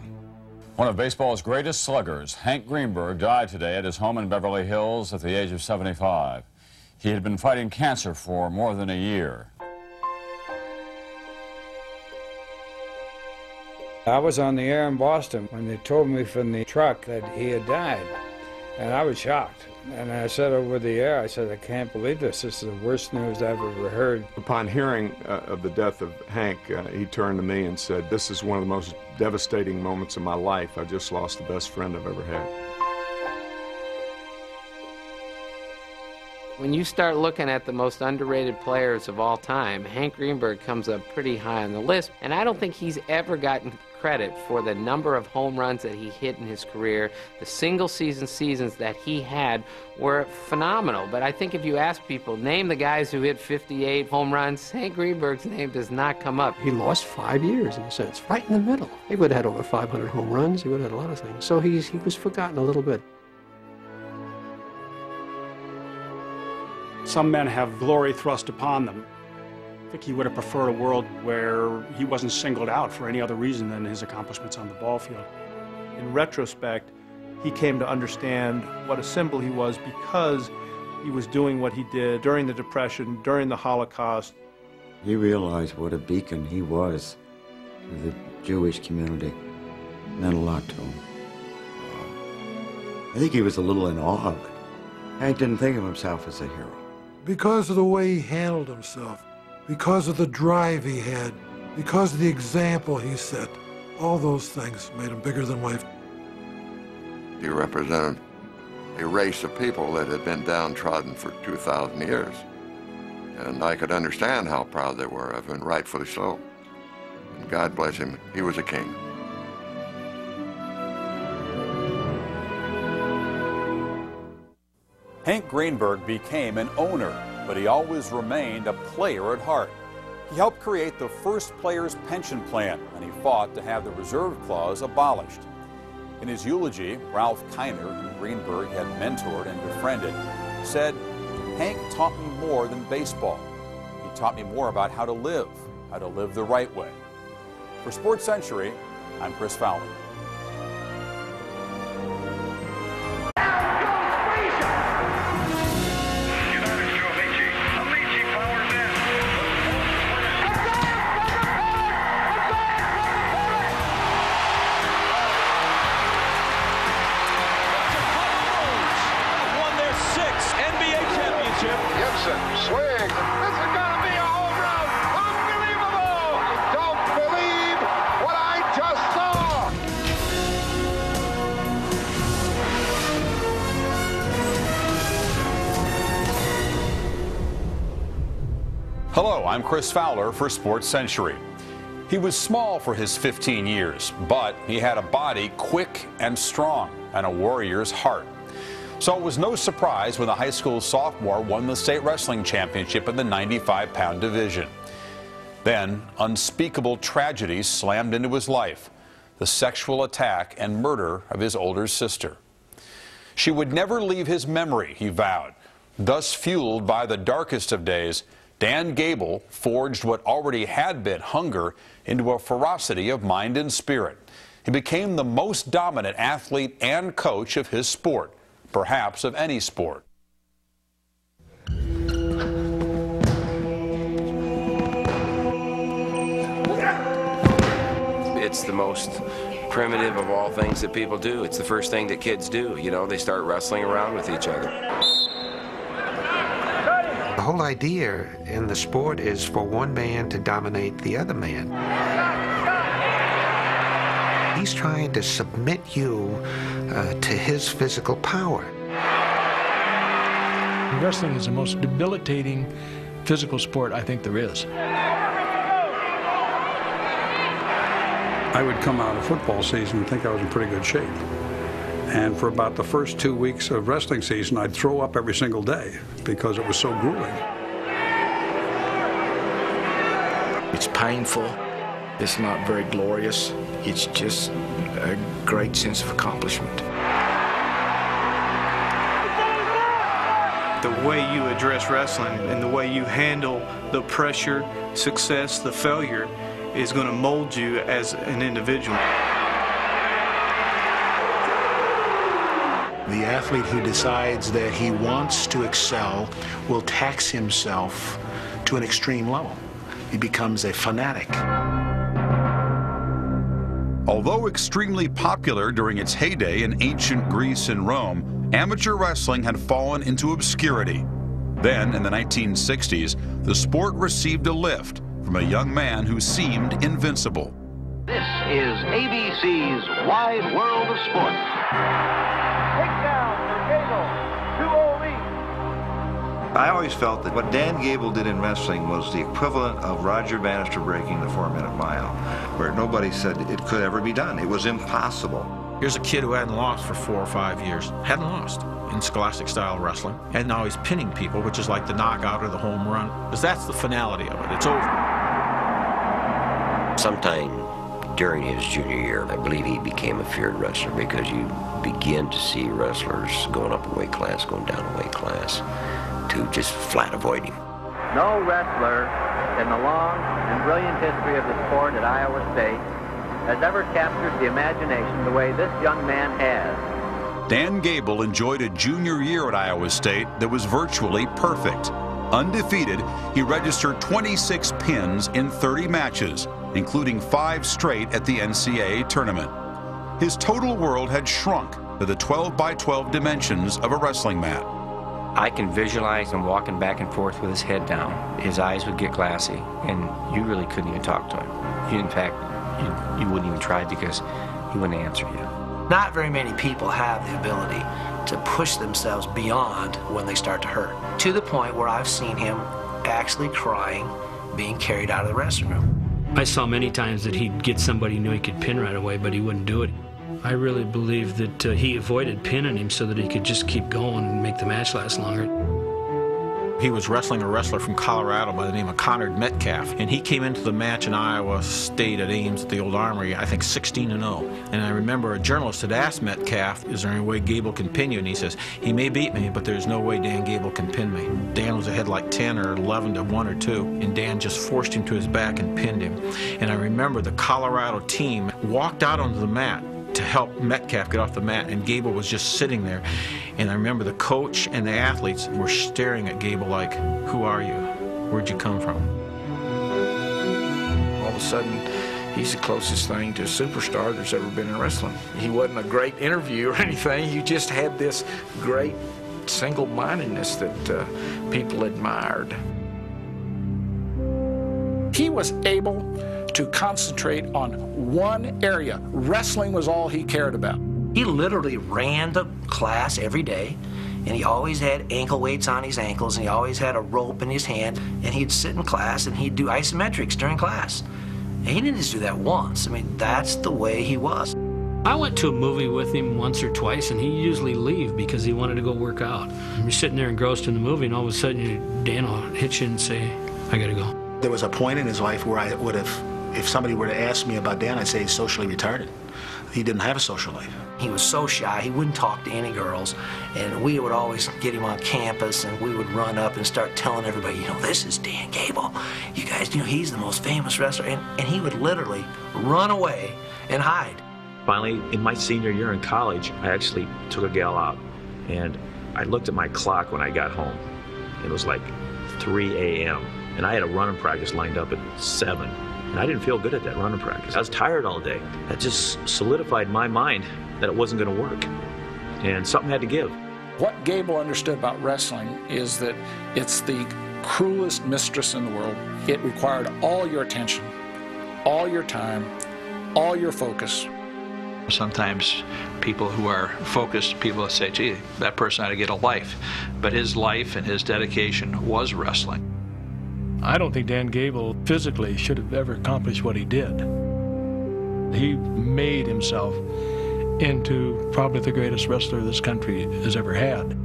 One of baseball's greatest sluggers, Hank Greenberg, died today at his home in Beverly Hills at the age of 75. He had been fighting cancer for more than a year. I was on the air in Boston when they told me from the truck that he had died, and I was shocked. And I said over the air, I said, I can't believe this. This is the worst news I've ever heard. Upon hearing of the death of Hank, he turned to me and said, this is one of the most devastating moments of my life. I've just lost the best friend I've ever had. When you start looking at the most underrated players of all time, Hank Greenberg comes up pretty high on the list, and I don't think he's ever gotten credit for the number of home runs that he hit in his career. The single-season seasons that he had were phenomenal, but I think if you ask people, name the guys who hit 58 home runs, Hank Greenberg's name does not come up. He lost 5 years, in a sense, right in the middle. He would have had over 500 home runs. He would have had a lot of things. So he was forgotten a little bit. Some men have glory thrust upon them. I think he would have preferred a world where he wasn't singled out for any other reason than his accomplishments on the ball field. In retrospect, he came to understand what a symbol he was because he was doing what he did during the Depression, during the Holocaust. He realized what a beacon he was to the Jewish community. It meant a lot to him. I think he was a little in awe of it. Hank didn't think of himself as a hero. Because of the way he handled himself, because of the drive he had, because of the example he set, all those things made him bigger than life. He represented a race of people that had been downtrodden for 2,000 years. And I could understand how proud they were of him, and rightfully so. And God bless him, he was a king. Hank Greenberg became an owner, but he always remained a player at heart. He helped create the first players' pension plan, and he fought to have the reserve clause abolished. In his eulogy, Ralph Kiner, who Greenberg had mentored and befriended, said, "Hank taught me more than baseball. He taught me more about how to live the right way." For Sports Century, I'm Chris Fowler. Swing. This is gonna be a home run. Unbelievable! Don't believe what I just saw. Hello, I'm Chris Fowler for Sports Century. He was small for his 15 years, but he had a body quick and strong and a warrior's heart. So it was no surprise when the high school sophomore won the state wrestling championship in the 95-pound division. Then, unspeakable tragedies slammed into his life: the sexual attack and murder of his older sister. She would never leave his memory, he vowed. Thus fueled by the darkest of days, Dan Gable forged what already had been hunger into a ferocity of mind and spirit. He became the most dominant athlete and coach of his sport, perhaps of any sport. It's the most primitive of all things that people do. It's the first thing that kids do. You know, they start wrestling around with each other. The whole idea in the sport is for one man to dominate the other man. He's trying to submit you to his physical power. Wrestling is the most debilitating physical sport I think there is. I would come out of football season and think I was in pretty good shape. And for about the first 2 weeks of wrestling season, I'd throw up every single day because it was so grueling. It's painful. It's not very glorious. It's just a great sense of accomplishment. The way you address wrestling and the way you handle the pressure, success, the failure is going to mold you as an individual. The athlete who decides that he wants to excel will tax himself to an extreme level. He becomes a fanatic. Although extremely popular during its heyday in ancient Greece and Rome, amateur wrestling had fallen into obscurity. Then, in the 1960s, the sport received a lift from a young man who seemed invincible. This is ABC's Wide World of Sports. Takedown for Gable, 2-0 lead. I always felt that what Dan Gable did in wrestling was the equivalent of Roger Bannister breaking the 4-minute mile, where nobody said it could ever be done. It was impossible. Here's a kid who hadn't lost for 4 or 5 years. Hadn't lost in scholastic style wrestling. And now he's pinning people, which is like the knockout or the home run. Because that's the finality of it. It's over. Sometime during his junior year, I believe he became a feared wrestler because you begin to see wrestlers going up a weight class, going down a weight class, to just flat avoid him. No wrestler in the long and brilliant history of the sport at Iowa State has ever captured the imagination the way this young man has. Dan Gable enjoyed a junior year at Iowa State that was virtually perfect. Undefeated, he registered 26 pins in 30 matches, including 5 straight at the NCAA tournament. His total world had shrunk to the 12-by-12 dimensions of a wrestling mat. I can visualize him walking back and forth with his head down. His eyes would get glassy, and you really couldn't even talk to him. In fact, you wouldn't even try because he wouldn't answer you. Not very many people have the ability to push themselves beyond when they start to hurt, to the point where I've seen him actually crying, being carried out of the restroom. I saw many times that he'd get somebody he knew he could pin right away, but he wouldn't do it. I really believe that he avoided pinning him so that he could just keep going and make the match last longer. He was wrestling a wrestler from Colorado by the name of Connor Metcalf, and he came into the match in Iowa State at Ames at the old Armory, I think 16-0. And I remember a journalist had asked Metcalf, is there any way Gable can pin you? And he says, he may beat me, but there's no way Dan Gable can pin me. Dan was ahead like 10 or 11 to 1 or 2, and Dan just forced him to his back and pinned him. And I remember the Colorado team walked out onto the mat to help Metcalf get off the mat, and Gable was just sitting there. And I remember the coach and the athletes were staring at Gable like, who are you? Where'd you come from? All of a sudden, he's the closest thing to a superstar there's ever been in wrestling. He wasn't a great interview or anything. You just had this great single-mindedness that people admired. He was able to concentrate on one area. Wrestling was all he cared about. He literally ran the class every day, and he always had ankle weights on his ankles, and he always had a rope in his hand, and he'd sit in class and he'd do isometrics during class. And he didn't just do that once. I mean, that's the way he was. I went to a movie with him once or twice, and he'd usually leave because he wanted to go work out. You're sitting there engrossed in the movie, and all of a sudden Dan will hit you and say, I gotta go. There was a point in his life where I would have, if somebody were to ask me about Dan, I'd say he's socially retarded. He didn't have a social life. He was so shy, he wouldn't talk to any girls, and we would always get him on campus, and we would run up and start telling everybody, you know, this is Dan Gable. You guys, you know, he's the most famous wrestler, and he would literally run away and hide. Finally, in my senior year in college, I actually took a gal out, and I looked at my clock when I got home. It was like 3 a.m., and I had a running practice lined up at 7. And I didn't feel good at that running practice. I was tired all day. That just solidified my mind that it wasn't going to work. And something had to give. What Gable understood about wrestling is that it's the cruelest mistress in the world. It required all your attention, all your time, all your focus. Sometimes people who are focused, people say, gee, that person ought to get a life. But his life and his dedication was wrestling. I don't think Dan Gable physically should have ever accomplished what he did. He made himself into probably the greatest wrestler this country has ever had.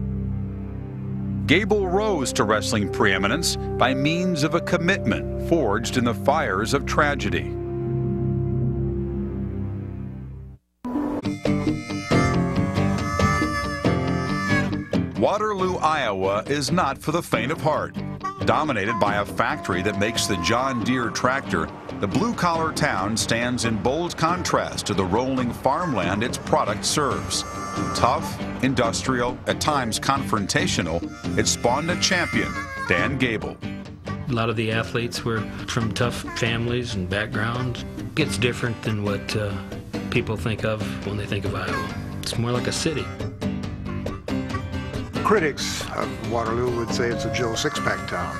Gable rose to wrestling preeminence by means of a commitment forged in the fires of tragedy. Waterloo, Iowa is not for the faint of heart. Dominated by a factory that makes the John Deere tractor, the blue-collar town stands in bold contrast to the rolling farmland its product serves. Tough, industrial, at times confrontational, it spawned a champion, Dan Gable. A lot of the athletes were from tough families and backgrounds. It's different than what people think of when they think of Iowa. It's more like a city. Critics of Waterloo would say it's a Joe Sixpack town.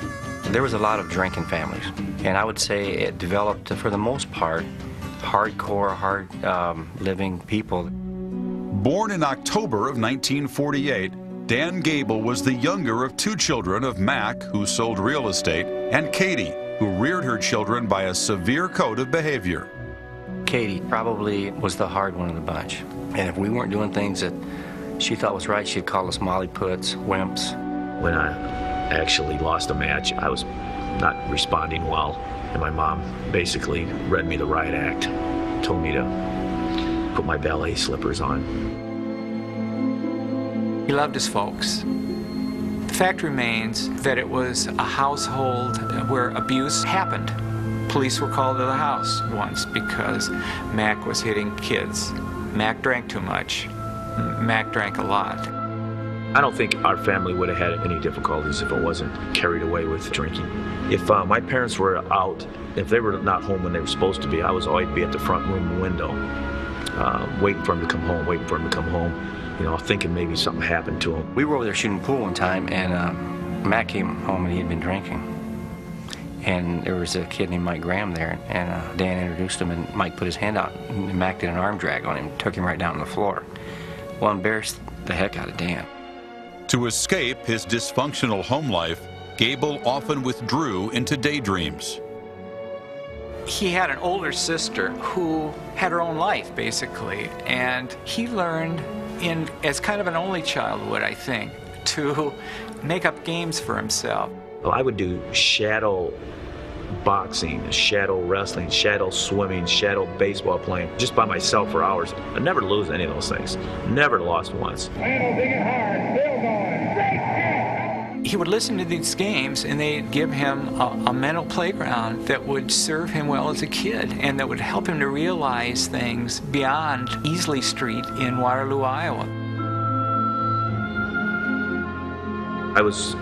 There was a lot of drinking families, and I would say it developed, for the most part, hardcore, hard-living people. Born in October of 1948, Dan Gable was the younger of two children of Mac, who sold real estate, and Katie, who reared her children by a severe code of behavior. Katie probably was the hard one of the bunch, and if we weren't doing things that she thought was right, she'd call us molly puts, wimps. When I actually lost a match, I was not responding well, and my mom basically read me the riot act, told me to put my ballet slippers on. He loved his folks. The fact remains that it was a household where abuse happened. Police were called to the house once because Mac was hitting kids. Mac drank too much. Mac drank a lot. I don't think our family would have had any difficulties if it wasn't carried away with drinking. If my parents were out, if they were not home when they were supposed to be, I was always be at the front room window, waiting for them to come home, waiting for them to come home, you know, thinking maybe something happened to them. We were over there shooting pool one time, and Mac came home and he had been drinking. And there was a kid named Mike Graham there, and Dan introduced him, and Mike put his hand out, and Mac did an arm drag on him, took him right down on the floor. Well, embarrassed the heck out of Dan. To escape his dysfunctional home life, Gable often withdrew into daydreams. He had an older sister who had her own life, basically, and he learned, as kind of an only child would, I think, to make up games for himself. Well, I would do shadow boxing, shadow wrestling, shadow swimming, shadow baseball playing, just by myself for hours. I'd never lose any of those things. Never lost once. He would listen to these games, and they'd give him a mental playground that would serve him well as a kid, and that would help him to realize things beyond Easley Street in Waterloo, Iowa. I was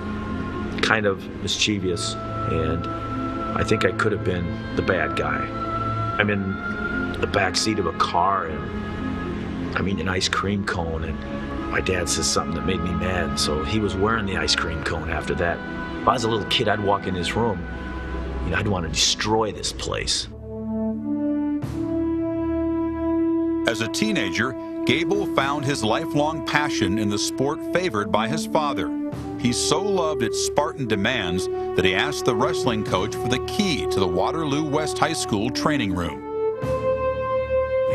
kind of mischievous, and I think I could have been the bad guy. I'm in the back seat of a car, and I'm eating an ice cream cone, and my dad says something that made me mad, so he was wearing the ice cream cone after that. If I was a little kid, I'd walk in his room, and I'd want to destroy this place. As a teenager, Gable found his lifelong passion in the sport favored by his father. He so loved its Spartan demands that he asked the wrestling coach for the key to the Waterloo West High School training room.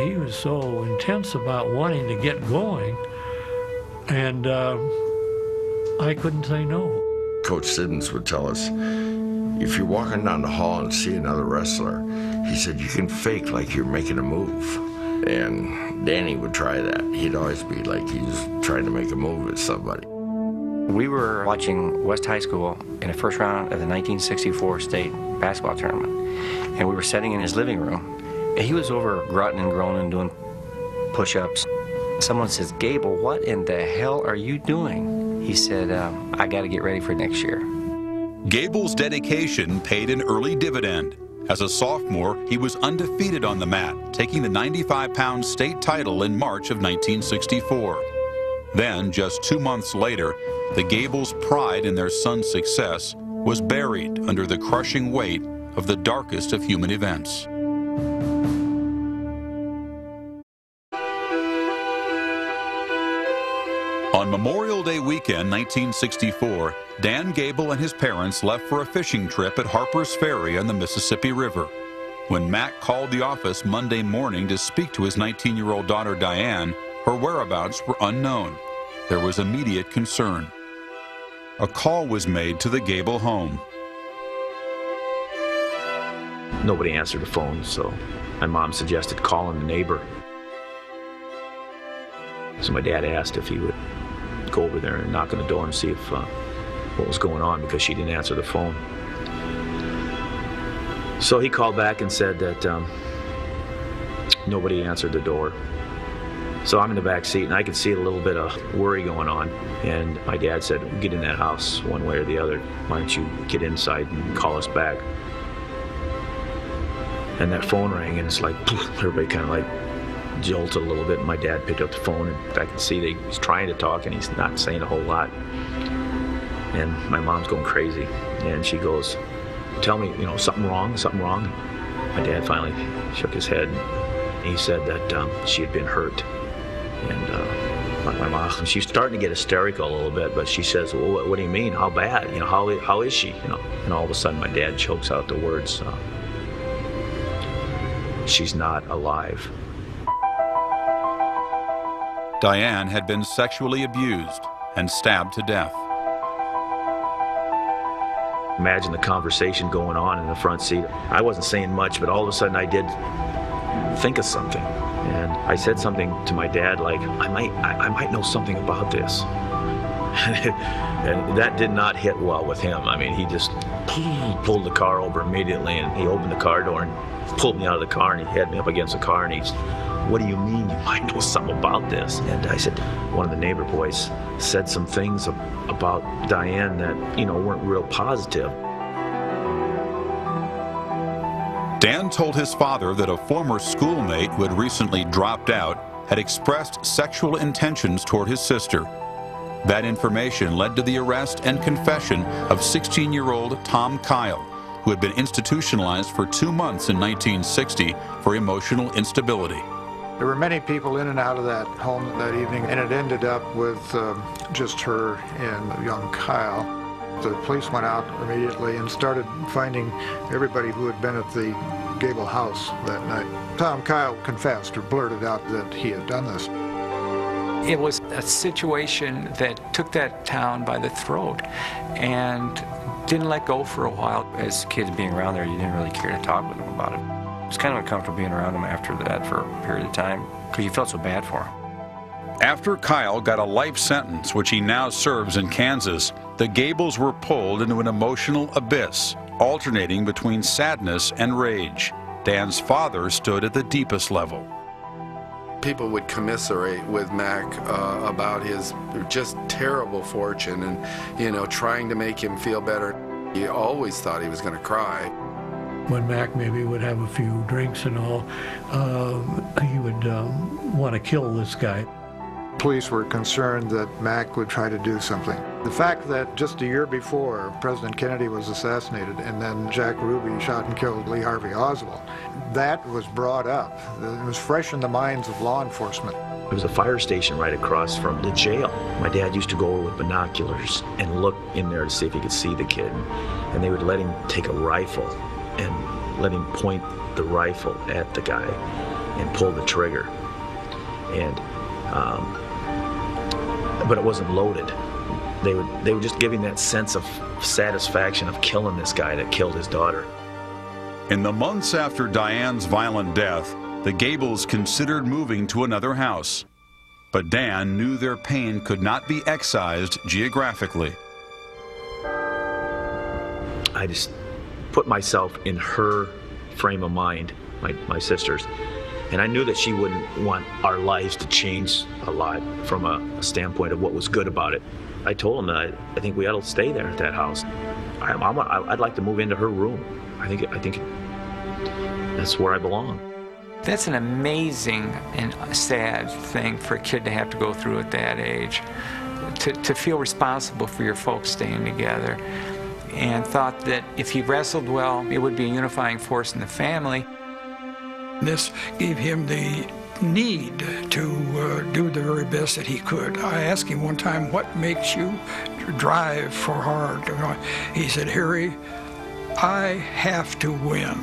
He was so intense about wanting to get going, and I couldn't say no. Coach Siddons would tell us, if you're walking down the hall and see another wrestler, he said, you can fake like you're making a move. And Danny would try that. He'd always be like he's trying to make a move at somebody. We were watching West High School in the first round of the 1964 state basketball tournament, and we were sitting in his living room. And he was over grunting and groaning, doing push-ups. Someone says, Gable, what in the hell are you doing? He said, I got to get ready for next year. Gable's dedication paid an early dividend. As a sophomore, he was undefeated on the mat, taking the 95-pound state title in March of 1964. Then, just 2 months later, the Gables' pride in their son's success was buried under the crushing weight of the darkest of human events. On Memorial Day weekend 1964, Dan Gable and his parents left for a fishing trip at Harper's Ferry on the Mississippi River. When Mac called the office Monday morning to speak to his 19-year-old daughter Diane, her whereabouts were unknown. There was immediate concern. A call was made to the Gable home. Nobody answered the phone, so my mom suggested calling the neighbor. So my dad asked if he would go over there and knock on the door and see if what was going on, because she didn't answer the phone. So he called back and said that nobody answered the door. So I'm in the back seat, and I could see a little bit of worry going on. And my dad said, get in that house one way or the other. Why don't you get inside and call us back? And that phone rang, and it's like, everybody kind of like jolted a little bit. And my dad picked up the phone, and I could see that he's trying to talk, and he's not saying a whole lot. And my mom's going crazy, and she goes, tell me, you know, something wrong, something wrong. My dad finally shook his head, and he said that she had been hurt. And my mom, she's starting to get hysterical a little bit, but she says, well, what do you mean? How bad? You know, how is she? You know, and all of a sudden my dad chokes out the words, she's not alive. Diane had been sexually abused and stabbed to death. Imagine the conversation going on in the front seat. I wasn't saying much, but all of a sudden I did think of something. And I said something to my dad like, I might know something about this. And that did not hit well with him. I mean, he just pulled the car over immediately, and he opened the car door and pulled me out of the car, and he had me up against the car, and he's, what do you mean you might know something about this? And I said, one of the neighbor boys said some things about Diane that, you know, weren't real positive. Dan told his father that a former schoolmate who had recently dropped out had expressed sexual intentions toward his sister. That information led to the arrest and confession of 16-year-old Tom Kyle, who had been institutionalized for 2 months in 1960 for emotional instability. There were many people in and out of that home that evening, and it ended up with just her and young Kyle. The police went out immediately and started finding everybody who had been at the Gable house that night. Tom Kyle confessed or blurted out that he had done this. It was a situation that took that town by the throat and didn't let go for a while. As kids being around there, you didn't really care to talk with them about it. It was kind of uncomfortable being around them after that for a period of time because you felt so bad for them. After Kyle got a life sentence, which he now serves in Kansas, the Gables were pulled into an emotional abyss, alternating between sadness and rage. Dan's father stood at the deepest level. People would commiserate with Mac about his just terrible fortune and, you know, trying to make him feel better. He always thought he was going to cry. When Mac maybe would have a few drinks and all, he would want to kill this guy. Police were concerned that Mac would try to do something. The fact that just a year before President Kennedy was assassinated and then Jack Ruby shot and killed Lee Harvey Oswald, that was brought up. It was fresh in the minds of law enforcement. There was a fire station right across from the jail. My dad used to go over with binoculars and look in there to see if he could see the kid. And they would let him take a rifle and let him point the rifle at the guy and pull the trigger. And but it wasn't loaded. They were just giving that sense of satisfaction of killing this guy that killed his daughter. In the months after Diane's violent death, the Gables considered moving to another house. But Dan knew their pain could not be excised geographically. I just put myself in her frame of mind, my sister's. And I knew that she wouldn't want our lives to change a lot from a standpoint of what was good about it. I told him that I think we ought to stay there at that house. I'd like to move into her room. I think that's where I belong. That's an amazing and sad thing for a kid to have to go through at that age. To feel responsible for your folks staying together, and thought that if he wrestled well, it would be a unifying force in the family. This gave him the need to do the very best that he could. I asked him one time, what makes you drive for hard? He said, Harry, I have to win.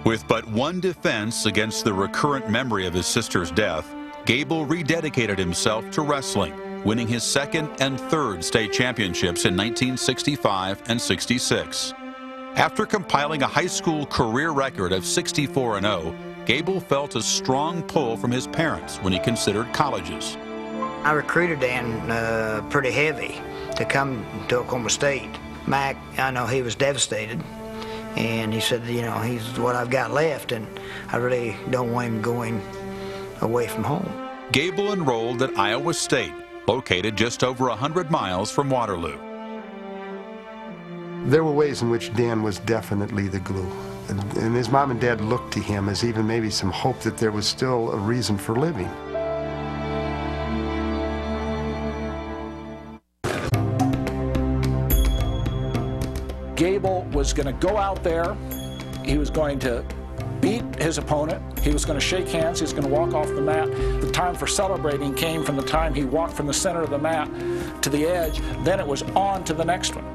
With but one defense against the recurrent memory of his sister's death, Gable rededicated himself to wrestling, winning his second and third state championships in 1965 and 66. After compiling a high school career record of 64-0, Gable felt a strong pull from his parents when he considered colleges. I recruited Dan pretty heavy to come to Oklahoma State. Mac, I know he was devastated, and he said, you know, he's what I've got left, and I really don't want him going away from home. Gable enrolled at Iowa State, located just over 100 miles from Waterloo. There were ways in which Dan was definitely the glue. And his mom and dad looked to him as even maybe some hope that there was still a reason for living. Gable was going to go out there, he was going to beat his opponent, he was going to shake hands, he was going to walk off the mat. The time for celebrating came from the time he walked from the center of the mat to the edge, then it was on to the next one.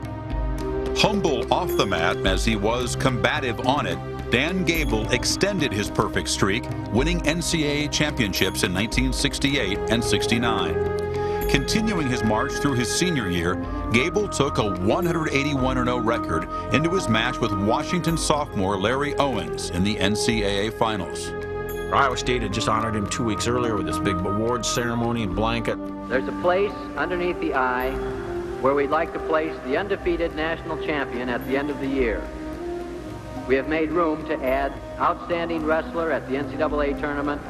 Humble off the mat as he was combative on it, Dan Gable extended his perfect streak, winning NCAA championships in 1968 and 69. Continuing his march through his senior year, Gable took a 181-0 record into his match with Washington sophomore Larry Owens in the NCAA Finals. Iowa State had just honored him 2 weeks earlier with this big award ceremony and blanket. There's a place underneath the eye where we'd like to place the undefeated national champion at the end of the year. We have made room to add outstanding wrestler at the NCAA tournament.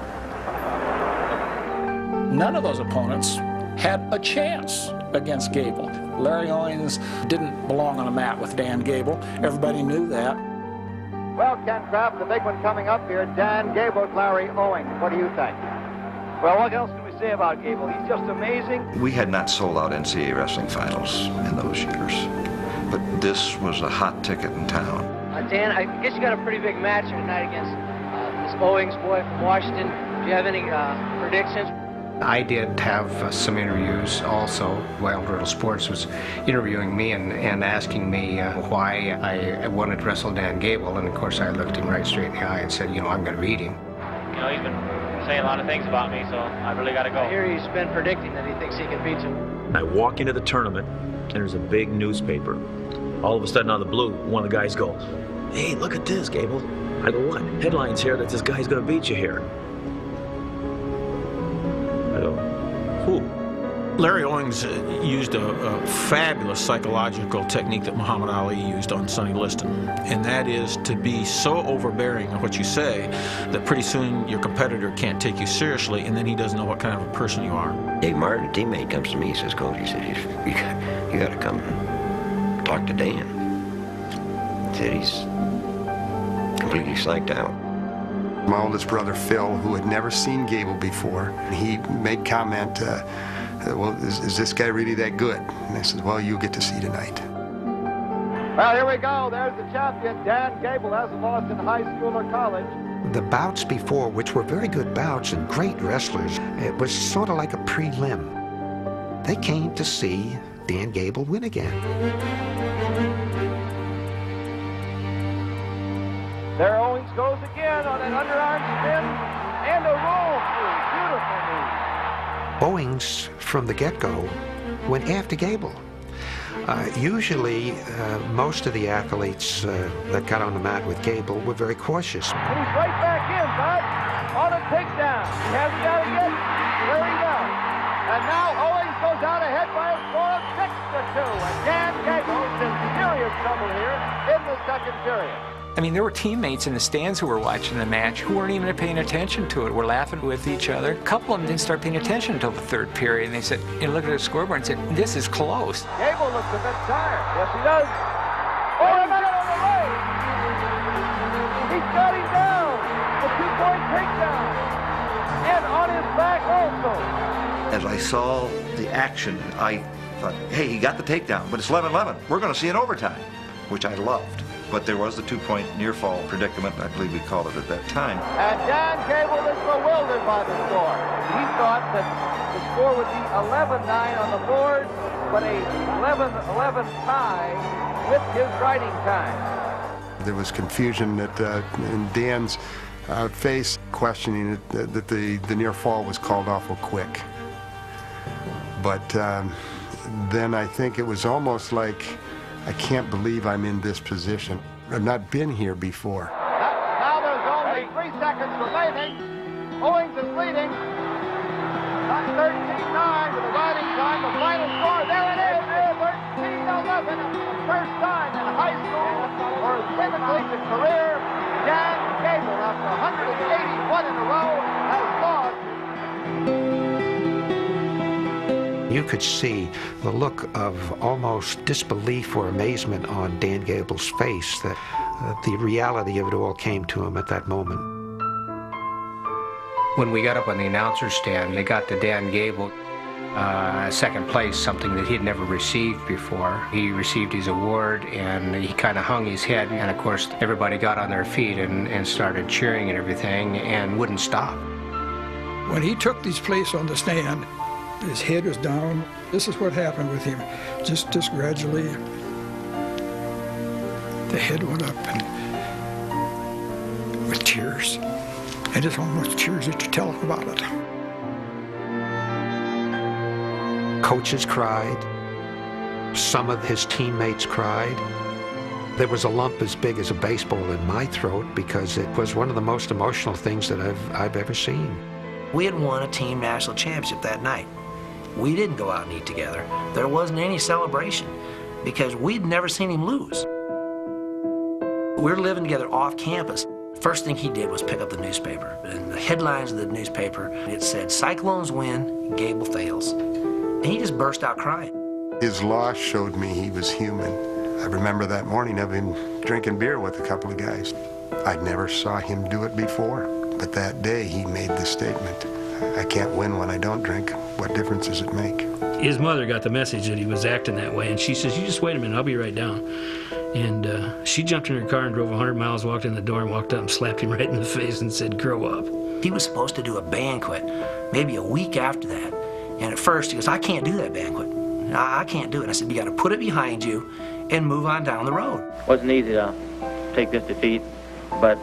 None of those opponents had a chance against Gable. Larry Owens didn't belong on a mat with Dan Gable. Everybody knew that. Well, Ken Kraft, the big one coming up here, Dan Gable, Larry Owens. What do you think? Well, what else can we say about Gable? He's just amazing. We had not sold out NCAA wrestling finals in those years, but this was a hot ticket in town. Dan, I guess you got a pretty big match here tonight against this Owens boy from Washington. Do you have any predictions? I did have some interviews also. Wild Riddle Sports was interviewing me and asking me why I wanted to wrestle Dan Gable, and of course I looked him right straight in the eye and said, you know, I'm going to beat him. You know, he's been saying a lot of things about me, so I really got to go. I hear he's been predicting that he thinks he can beat you. I walk into the tournament, and there's a big newspaper. All of a sudden, out of the blue, one of the guys go, "Hey, look at this, Gable." I go, "What?" "Headlines here that this guy's going to beat you here." I go, "Who?" Larry Owens used a fabulous psychological technique that Muhammad Ali used on Sonny Liston, and that is to be so overbearing in what you say that pretty soon your competitor can't take you seriously, and then he doesn't know what kind of a person you are. Dave Martin, a teammate, comes to me, he says, "Coach," he said, you got to come and talk to Dan. He said he's completely psyched out. My oldest brother, Phil, who had never seen Gable before, he made comment, well, is this guy really that good? And I said, well, you'll get to see tonight. Well, here we go. There's the champion. Dan Gable hasn't lost in high school or college. The bouts before, which were very good bouts and great wrestlers, it was sort of like a prelim. They came to see Dan Gable win again. There Owens goes again on an underarm spin and a roll through. Beautiful move. Owens, from the get-go, went after Gable. Usually, most of the athletes that got on the mat with Gable were very cautious. And he's right back in, Bud, on a takedown. He hasn't got it yet. Very well. And now Owens goes out ahead by a score of 6-2. And Dan Gable is in serious trouble here in the second period. I mean, there were teammates in the stands who were watching the match who weren't even paying attention to it. We're laughing with each other. A couple of them didn't start paying attention until the third period, and they said, you know, look at the scoreboard and said, this is close. Gable looks a bit tired. Yes, he does. Oh, he got it on the way. He's got him down. A 2-point takedown. And on his back also. As I saw the action, I thought, hey, he got the takedown, but it's 11-11. We're going to see an overtime, which I loved. But there was the 2-point near-fall predicament, I believe we called it at that time. And Dan Gable is bewildered by the score. He thought that the score would be 11-9 on the board, but a 11-11 tie with his riding time. There was confusion in Dan's face, questioning that the near fall was called awful quick. But then I think it was almost like, I can't believe I'm in this position. I've not been here before. Now there's only 3 seconds remaining. Owens is leading. Not 13-9 with the riding time. The final score, there it is, 13-11. First time in high school or his collegiate career, Dan Gable, after 181 in a row, has lost. You could see the look of almost disbelief or amazement on Dan Gable's face, that the reality of it all came to him at that moment. When we got up on the announcer's stand, they got to Dan Gable, second place, something that he'd never received before. He received his award and he kind of hung his head, and of course everybody got on their feet and started cheering and everything and wouldn't stop. When he took his place on the stand, his head was down. This is what happened with him. Just gradually, the head went up and with tears. And it's almost tears that you tell about it. Coaches cried. Some of his teammates cried. There was a lump as big as a baseball in my throat because it was one of the most emotional things that I've ever seen. We had won a team national championship that night. We didn't go out and eat together. There wasn't any celebration because we'd never seen him lose. We were living together off campus. First thing he did was pick up the newspaper. And the headlines of the newspaper, it said, "Cyclones win, Gable fails." And he just burst out crying. His loss showed me he was human. I remember that morning of him drinking beer with a couple of guys. I never saw him do it before, but that day he made the statement, "I can't win when I don't drink. What difference does it make?" His mother got the message that he was acting that way, and she says, "You just wait a minute, I'll be right down." And she jumped in her car and drove 100 miles, walked in the door and walked up and slapped him right in the face and said, "Grow up." He was supposed to do a banquet maybe a week after that. And at first he goes, "I can't do that banquet. I can't do it." I said, "You got to put it behind you and move on down the road." It wasn't easy to take this defeat, but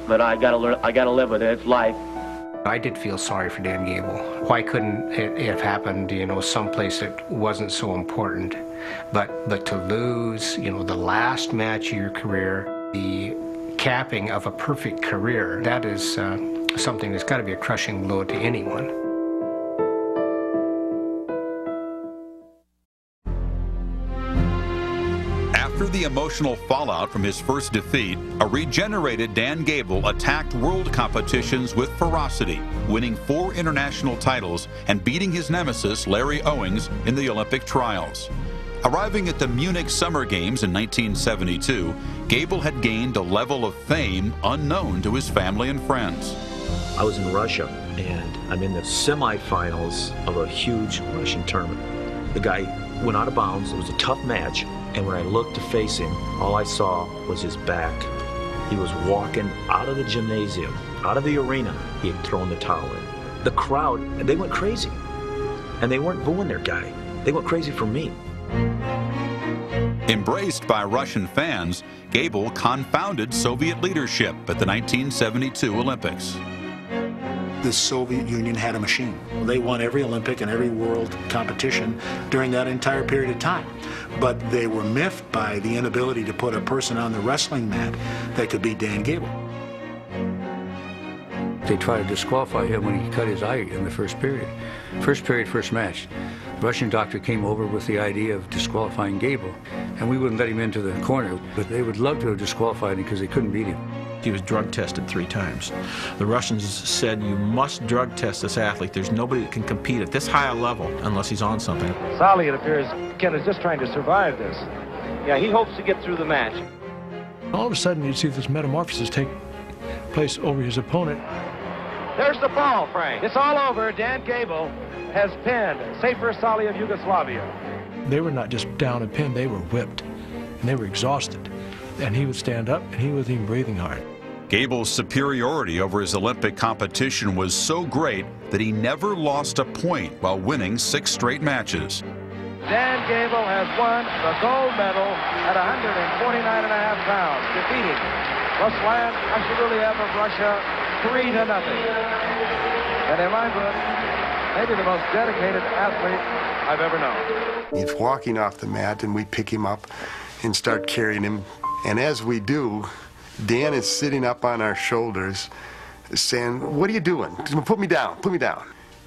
I got to learn. I got to live with it. It's life. I did feel sorry for Dan Gable. Why couldn't it have happened, someplace that wasn't so important? But to lose, the last match of your career, the capping of a perfect career, that is something that's got to be a crushing blow to anyone. After the emotional fallout from his first defeat, a regenerated Dan Gable attacked world competitions with ferocity, winning 4 international titles and beating his nemesis Larry Owings in the Olympic trials. Arriving at the Munich Summer Games in 1972, Gable had gained a level of fame unknown to his family and friends. I was in Russia, and I'm in the semifinals of a huge Russian tournament. The guy went out of bounds. It was a tough match, and when I looked to face him, all I saw was his back. He was walking out of the gymnasium, out of the arena. He had thrown the towel in. The crowd, they went crazy, and they weren't booing their guy. They went crazy for me. Embraced by Russian fans, Gable confounded Soviet leadership at the 1972 Olympics. The Soviet Union had a machine. They won every Olympic and every world competition during that entire period of time. But they were miffed by the inability to put a person on the wrestling mat that could beat Dan Gable. They tried to disqualify him when he cut his eye in the first period. First period, first match. The Russian doctor came over with the idea of disqualifying Gable, and we wouldn't let him into the corner, but they would love to have disqualified him because they couldn't beat him. He was drug tested 3 times. The Russians said, "You must drug test this athlete. There's nobody that can compete at this high a level unless he's on something." Solly, it appears, Ken is just trying to survive this. Yeah, he hopes to get through the match. All of a sudden, you'd see this metamorphosis take place over his opponent. There's the ball, Frank. It's all over. Dan Gable has pinned Safer Solly of Yugoslavia. They were not just down and pinned, they were whipped, and they were exhausted. And he would stand up, and he wasn't even breathing hard. Gable's superiority over his Olympic competition was so great that he never lost a point while winning 6 straight matches. Dan Gable has won the gold medal at 149.5 pounds, defeating Ruslan Ashuruliev of Russia 3-0. And in my book, maybe the most dedicated athlete I've ever known. He's walking off the mat, and we pick him up and start carrying him. And as we do, Dan is sitting up on our shoulders saying, "What are you doing? Put me down, put me down."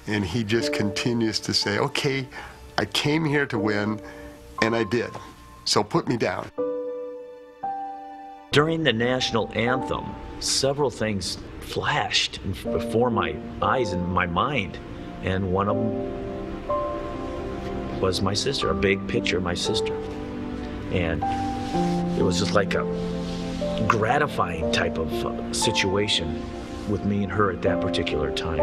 And he just continues to say, "Okay, I came here to win, and I did, so put me down." During the national anthem, several things flashed before my eyes and my mind, and one of them was my sister, a big picture of my sister. And it was just like a gratifying type of situation with me and her at that particular time.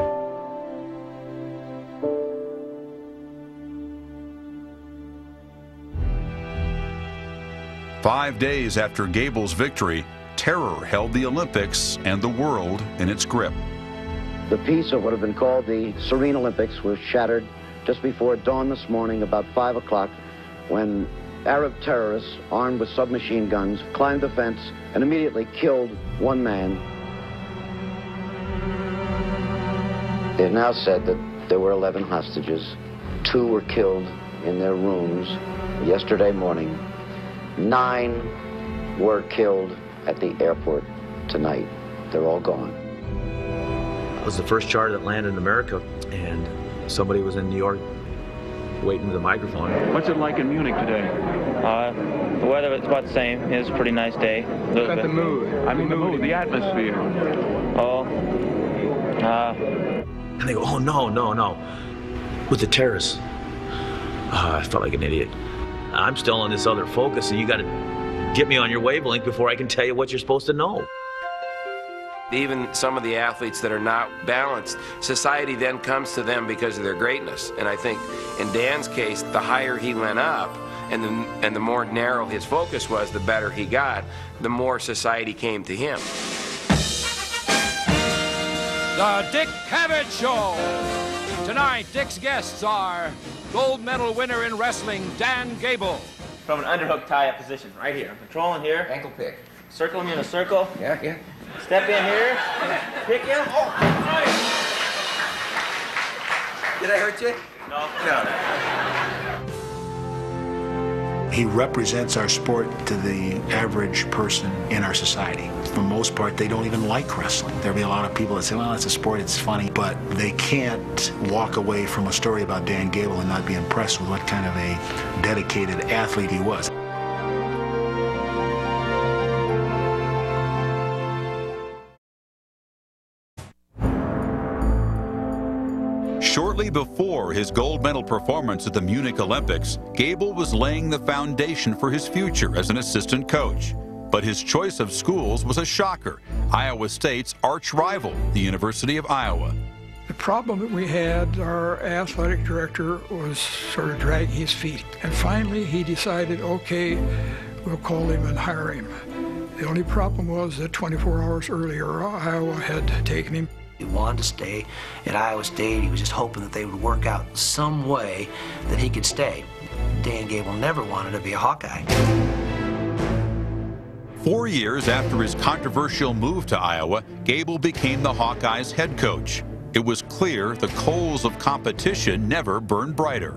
"5 days after Gable's victory, terror held the Olympics and the world in its grip. The peace of what have been called the Serene Olympics was shattered just before dawn this morning, about 5 o'clock, when Arab terrorists armed with submachine guns climbed the fence and immediately killed one man. They've now said that there were 11 hostages. 2 were killed in their rooms yesterday morning. 9 were killed at the airport tonight. They're all gone. It was the first charter that landed in America, and somebody was in New York waiting with a microphone. What's it like in Munich today? The weather was about the same. It was a pretty nice day. Look at the mood. I mean, the mood, the atmosphere. And they go, oh, no. With the terrorists. I felt like an idiot. I'm still on this other focus, and you got to get me on your wavelength before I can tell you what you're supposed to know. Even some of the athletes that are not balanced, society then comes to them because of their greatness. And I think in Dan's case, the higher he went up and the more narrow his focus was, the better he got, the more society came to him. The Dick Cavett Show. Tonight, Dick's guests are gold medal winner in wrestling, Dan Gable. From an underhook tie-up position, right here. I'm controlling here. Ankle pick. Circle him in a circle. Yeah. Step in here. Pick him. Oh, Did I hurt you? No. He represents our sport to the average person in our society. For the most part, they don't even like wrestling. There'll be a lot of people that say, well, it's a sport, it's funny, but they can't walk away from a story about Dan Gable and not be impressed with what kind of a dedicated athlete he was. Shortly before his gold medal performance at the Munich Olympics, Gable was laying the foundation for his future as an assistant coach. But his choice of schools was a shocker. Iowa State's arch rival, the University of Iowa. The problem that we had, our athletic director was sort of dragging his feet. And finally he decided, okay, we'll call him and hire him. The only problem was that 24 hours earlier, Iowa had taken him. He wanted to stay at Iowa State. He was just hoping that they would work out some way that he could stay. Dan Gable never wanted to be a Hawkeye. 4 years after his controversial move to Iowa, Gable became the Hawkeyes' head coach. It was clear the coals of competition never burned brighter.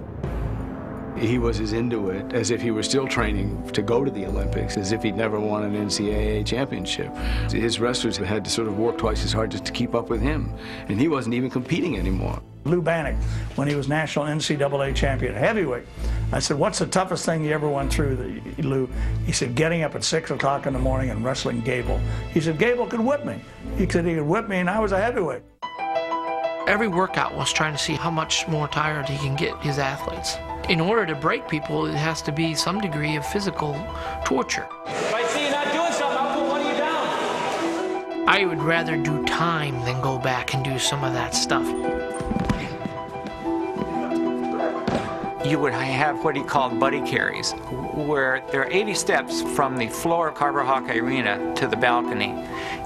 He was as into it as if he were still training to go to the Olympics, as if he'd never won an NCAA championship. His wrestlers had to sort of work twice as hard just to keep up with him, and he wasn't even competing anymore. Lou Bannock, when he was national NCAA champion heavyweight, I said, what's the toughest thing you ever went through, Lou? He said, getting up at 6 o'clock in the morning and wrestling Gable. He said, Gable could whip me. He said he could whip me, and I was a heavyweight. Every workout was trying to see how much more tired he can get his athletes. In order to break people, it has to be some degree of physical torture. If I see you not doing something, I'll put one of you down. I would rather do time than go back and do some of that stuff. You would have what he called buddy carries, where there are 80 steps from the floor of Carver Hawkeye Arena to the balcony.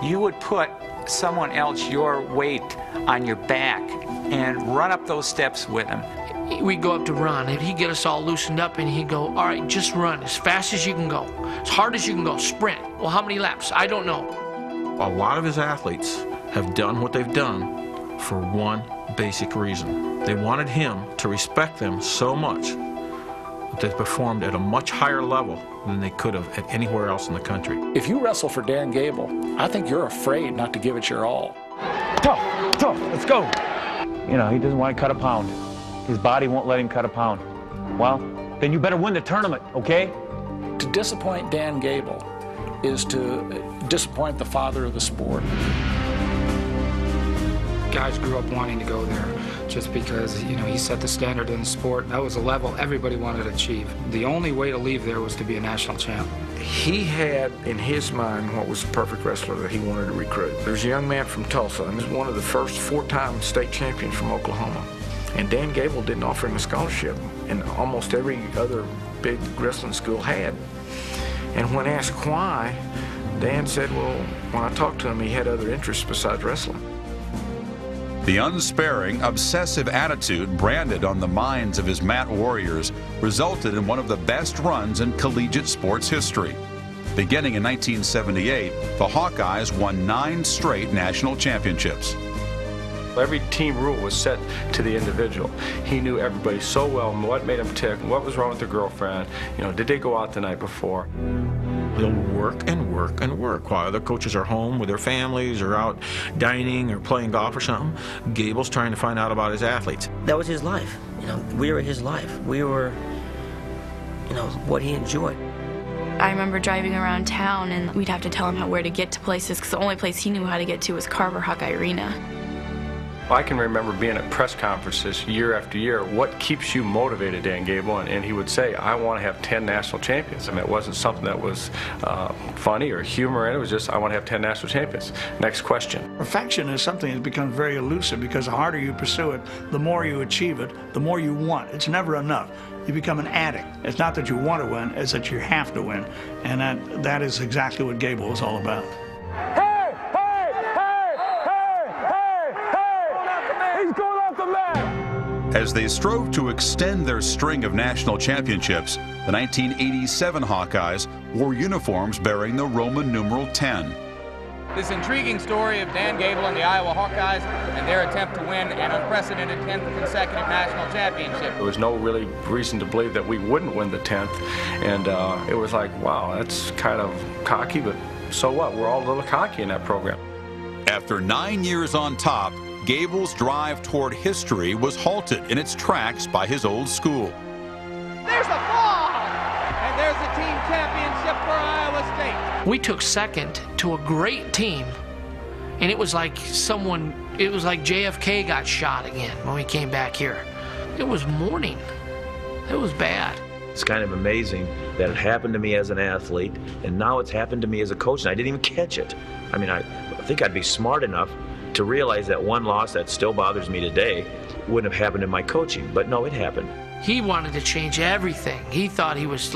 You would put someone else your weight on your back and run up those steps with him. We'd go up to run, and he'd get us all loosened up, and he'd go, all right, just run as fast as you can go, as hard as you can go, sprint. Well, how many laps? I don't know. A lot of his athletes have done what they've done for one basic reason. They wanted him to respect them so much that they performed at a much higher level than they could have at anywhere else in the country. If you wrestle for Dan Gable, I think you're afraid not to give it your all. Tough, let's go. You know, he doesn't want to cut a pound. His body won't let him cut a pound. Well, then you better win the tournament, okay? To disappoint Dan Gable is to disappoint the father of the sport. Guys grew up wanting to go there just because, you know, he set the standard in the sport. That was a level everybody wanted to achieve. The only way to leave there was to be a national champ. He had in his mind what was the perfect wrestler that he wanted to recruit. There's a young man from Tulsa, and he's one of the first four-time state champions from Oklahoma. And Dan Gable didn't offer him a scholarship, and almost every other big wrestling school had. And when asked why, Dan said, well, when I talked to him, he had other interests besides wrestling. The unsparing, obsessive attitude branded on the minds of his mat warriors resulted in one of the best runs in collegiate sports history. Beginning in 1978, the Hawkeyes won 9 straight national championships. Every team rule was set to the individual. He knew everybody so well, what made them tick, what was wrong with their girlfriend, you know, did they go out the night before? They'll work and work and work while other coaches are home with their families or out dining or playing golf or something. Gable's trying to find out about his athletes. That was his life. You know, we were his life. We were, you know, what he enjoyed. I remember driving around town and we'd have to tell him where to get to places because the only place he knew how to get to was Carver Hawkeye Arena. I can remember being at press conferences year after year. What keeps you motivated, Dan Gable? And he would say, I want to have 10 national champions. I mean, it wasn't something that was funny or humor in it. It was just, I want to have 10 national champions. Next question. Perfection is something that becomes very elusive because the harder you pursue it, the more you achieve it, the more you want. It's never enough. You become an addict. It's not that you want to win, it's that you have to win. And that is exactly what Gable is all about. As they strove to extend their string of national championships, the 1987 Hawkeyes wore uniforms bearing the Roman numeral 10. This intriguing story of Dan Gable and the Iowa Hawkeyes and their attempt to win an unprecedented 10th consecutive national championship. There was no really reason to believe that we wouldn't win the 10th, and it was like, wow, that's kind of cocky, but so what? We're all a little cocky in that program. After 9 years on top, Gable's drive toward history was halted in its tracks by his old school. There's a ball! And there's the team championship for Iowa State. We took second to a great team, and it was like JFK got shot again when we came back here. It was morning. It was bad. It's kind of amazing that it happened to me as an athlete, and now it's happened to me as a coach, and I didn't even catch it. I mean, I think I'd be smart enough to realize that one loss that still bothers me today wouldn't have happened in my coaching, but no, it happened. He wanted to change everything. He thought he was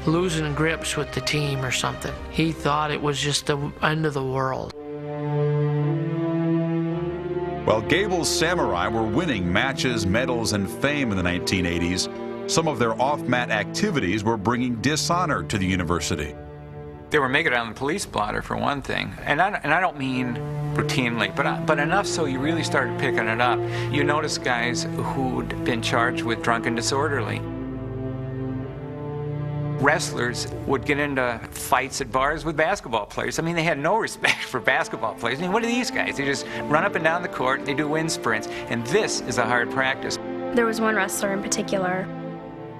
losing grips with the team or something. He thought it was just the end of the world. While Gable's Samurai were winning matches, medals, and fame in the 1980s, some of their off-mat activities were bringing dishonor to the university. They were making it on the police blotter, for one thing. And I don't mean routinely, but enough so you really started picking it up. You notice guys who'd been charged with drunken disorderly. Wrestlers would get into fights at bars with basketball players. I mean, they had no respect for basketball players. I mean, what are these guys? They just run up and down the court, they do wind sprints, and this is a hard practice. There was one wrestler in particular.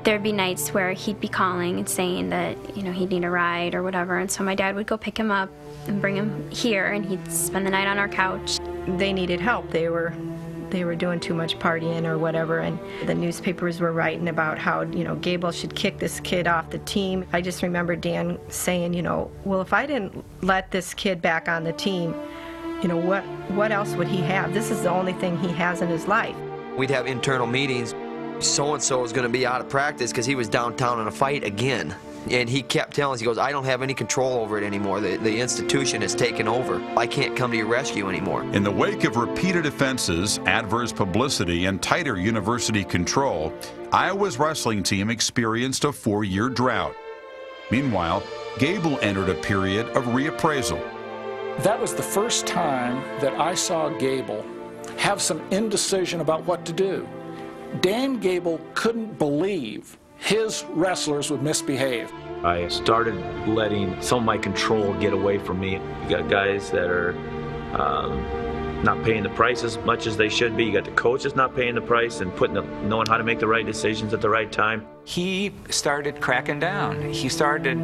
There'd be nights where he'd be calling and saying that, you know, he'd need a ride or whatever, and so my dad would go pick him up and bring him here, and he'd spend the night on our couch. They needed help. They were doing too much partying or whatever, and the newspapers were writing about how, you know, Gable should kick this kid off the team. I just remember Dan saying, you know, well, if I didn't let this kid back on the team, you know, what else would he have? This is the only thing he has in his life. We'd have internal meetings. So-and-so was going to be out of practice because he was downtown in a fight again. And he kept telling us, he goes, I don't have any control over it anymore. The institution has taken over. I can't come to your rescue anymore. In the wake of repeated offenses, adverse publicity, and tighter university control, Iowa's wrestling team experienced a 4-year drought. Meanwhile, Gable entered a period of reappraisal. That was the first time that I saw Gable have some indecision about what to do. Dan Gable couldn't believe his wrestlers would misbehave. I started letting some of my control get away from me. You got guys that are not paying the price as much as they should be. You got the coaches not paying the price and knowing how to make the right decisions at the right time. He started cracking down. He started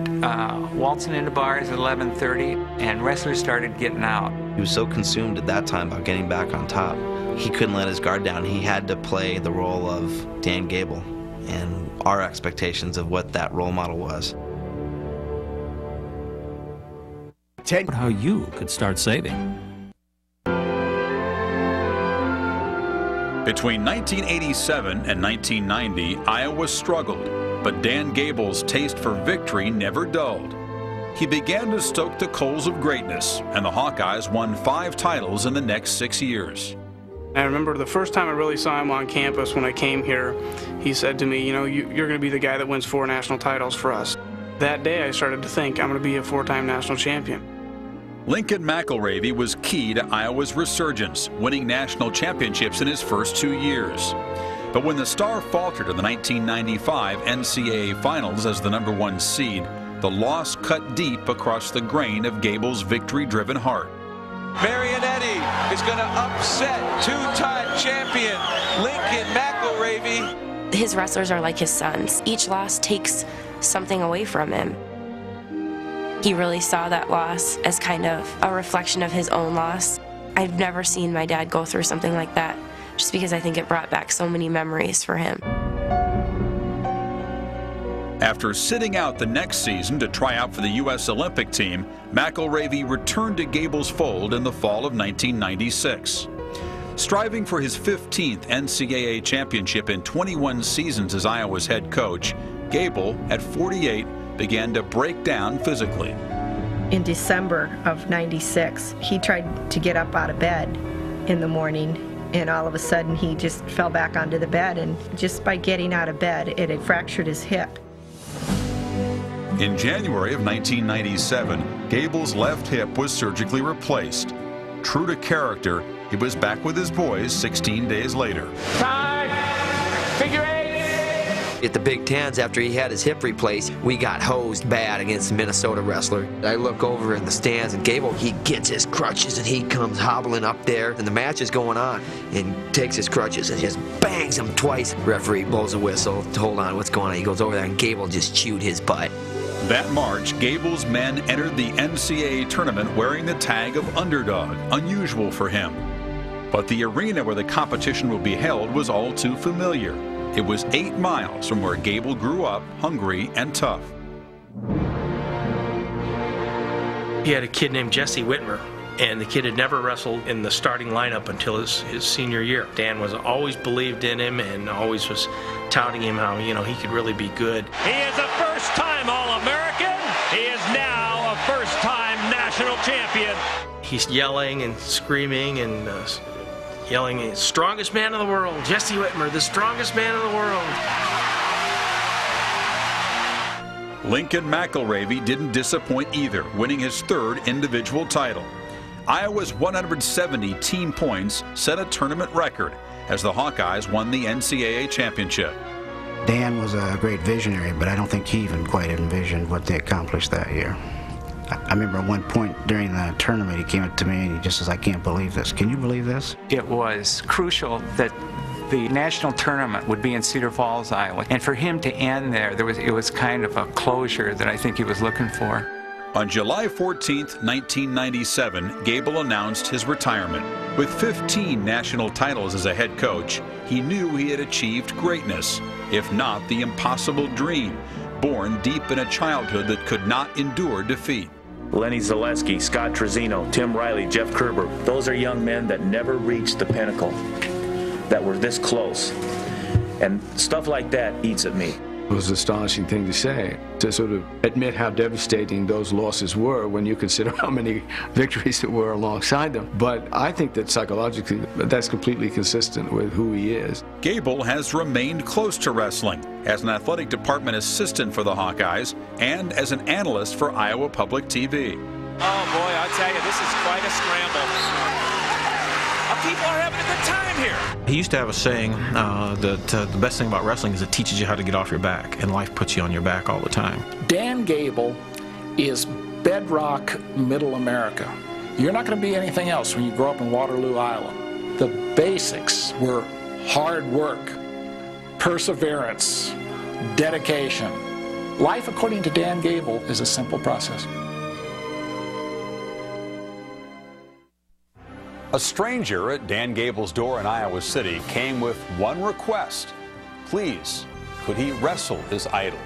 waltzing into bars at 11:30, and wrestlers started getting out. He was so consumed at that time about getting back on top. He couldn't let his guard down. He had to play the role of Dan Gable and our expectations of what that role model was. How you could start saving. Between 1987 and 1990, Iowa struggled, but Dan Gable's taste for victory never dulled. He began to stoke the coals of greatness, and the Hawkeyes won 5 titles in the next 6 years. I remember the first time I really saw him on campus when I came here, he said to me, you know, you're going to be the guy that wins 4 national titles for us. That day I started to think, I'm going to be a 4-time national champion. Lincoln McElravy was key to Iowa's resurgence, winning national championships in his first 2 years. But when the Star faltered in the 1995 NCAA Finals as the #1 seed, the loss cut deep across the grain of Gable's victory-driven heart. Marionetti is going to upset 2-time champion Lincoln McElravy. His wrestlers are like his sons. Each loss takes something away from him. He really saw that loss as kind of a reflection of his own loss. I've never seen my dad go through something like that, just because I think it brought back so many memories for him. After sitting out the next season to try out for the U.S. Olympic team, McElravy returned to Gable's fold in the fall of 1996. Striving for his 15th NCAA championship in 21 seasons as Iowa's head coach, Gable, at 48, began to break down physically. In December of '96, he tried to get up out of bed in the morning, and all of a sudden he just fell back onto the bed, and just by getting out of bed, it had fractured his hip. In January of 1997, Gable's left hip was surgically replaced. True to character, he was back with his boys 16 days later. Time! Figure 8! At the Big Tens, after he had his hip replaced, we got hosed bad against the Minnesota wrestler. I look over in the stands, and Gable, he gets his crutches, and he comes hobbling up there, and the match is going on, and takes his crutches and just bangs him twice. Referee blows a whistle. Hold on, what's going on? He goes over there, and Gable just chewed his butt. That March, Gable's men entered the NCAA tournament wearing the tag of underdog, unusual for him. But the arena where the competition would be held was all too familiar. It was 8 miles from where Gable grew up, hungry and tough. He had a kid named Jesse Whitmer, and the kid had never wrestled in the starting lineup until his senior year. Dan was always believed in him and always was touting him how, you know, he could really be good. He is a first-time All-American. He is now a first-time national champion. He's yelling and screaming and yelling, strongest man in the world, Jesse Whitmer, the strongest man in the world. Lincoln McElravy didn't disappoint either, winning his 3rd individual title. Iowa's 170 team points set a tournament record as the Hawkeyes won the NCAA championship. Dan was a great visionary, but I don't think he even quite envisioned what they accomplished that year. I remember at one point during the tournament, he came up to me and he just says, I can't believe this. Can you believe this? It was crucial that the national tournament would be in Cedar Falls, Iowa. And for him to end there, it was kind of a closure that I think he was looking for. On July 14th, 1997, Gable announced his retirement. With 15 national titles as a head coach, he knew he had achieved greatness, if not the impossible dream, born deep in a childhood that could not endure defeat. Lenny Zaleski, Scott Trezino, Tim Riley, Jeff Kerber, those are young men that never reached the pinnacle, that were this close. And stuff like that eats at me. It was an astonishing thing to say, to sort of admit how devastating those losses were when you consider how many victories there were alongside them. But I think that psychologically, that's completely consistent with who he is. Gable has remained close to wrestling as an athletic department assistant for the Hawkeyes and as an analyst for Iowa Public TV. Oh boy, I'll tell you, this is quite a scramble. People are having a good time here. He used to have a saying that the best thing about wrestling is it teaches you how to get off your back, and life puts you on your back all the time. Dan Gable is bedrock Middle America. You're not going to be anything else when you grow up in Waterloo, Iowa. The basics were hard work, perseverance, dedication. Life, according to Dan Gable, is a simple process. A stranger at Dan Gable's door in Iowa City came with one request. Please, could he wrestle his idol?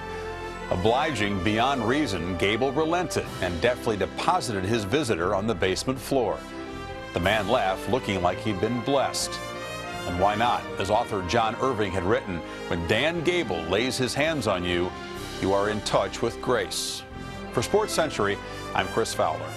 Obliging beyond reason, Gable relented and deftly deposited his visitor on the basement floor. The man left looking like he'd been blessed. And why not? As author John Irving had written, when Dan Gable lays his hands on you, you are in touch with grace. For Sports Century, I'm Chris Fowler.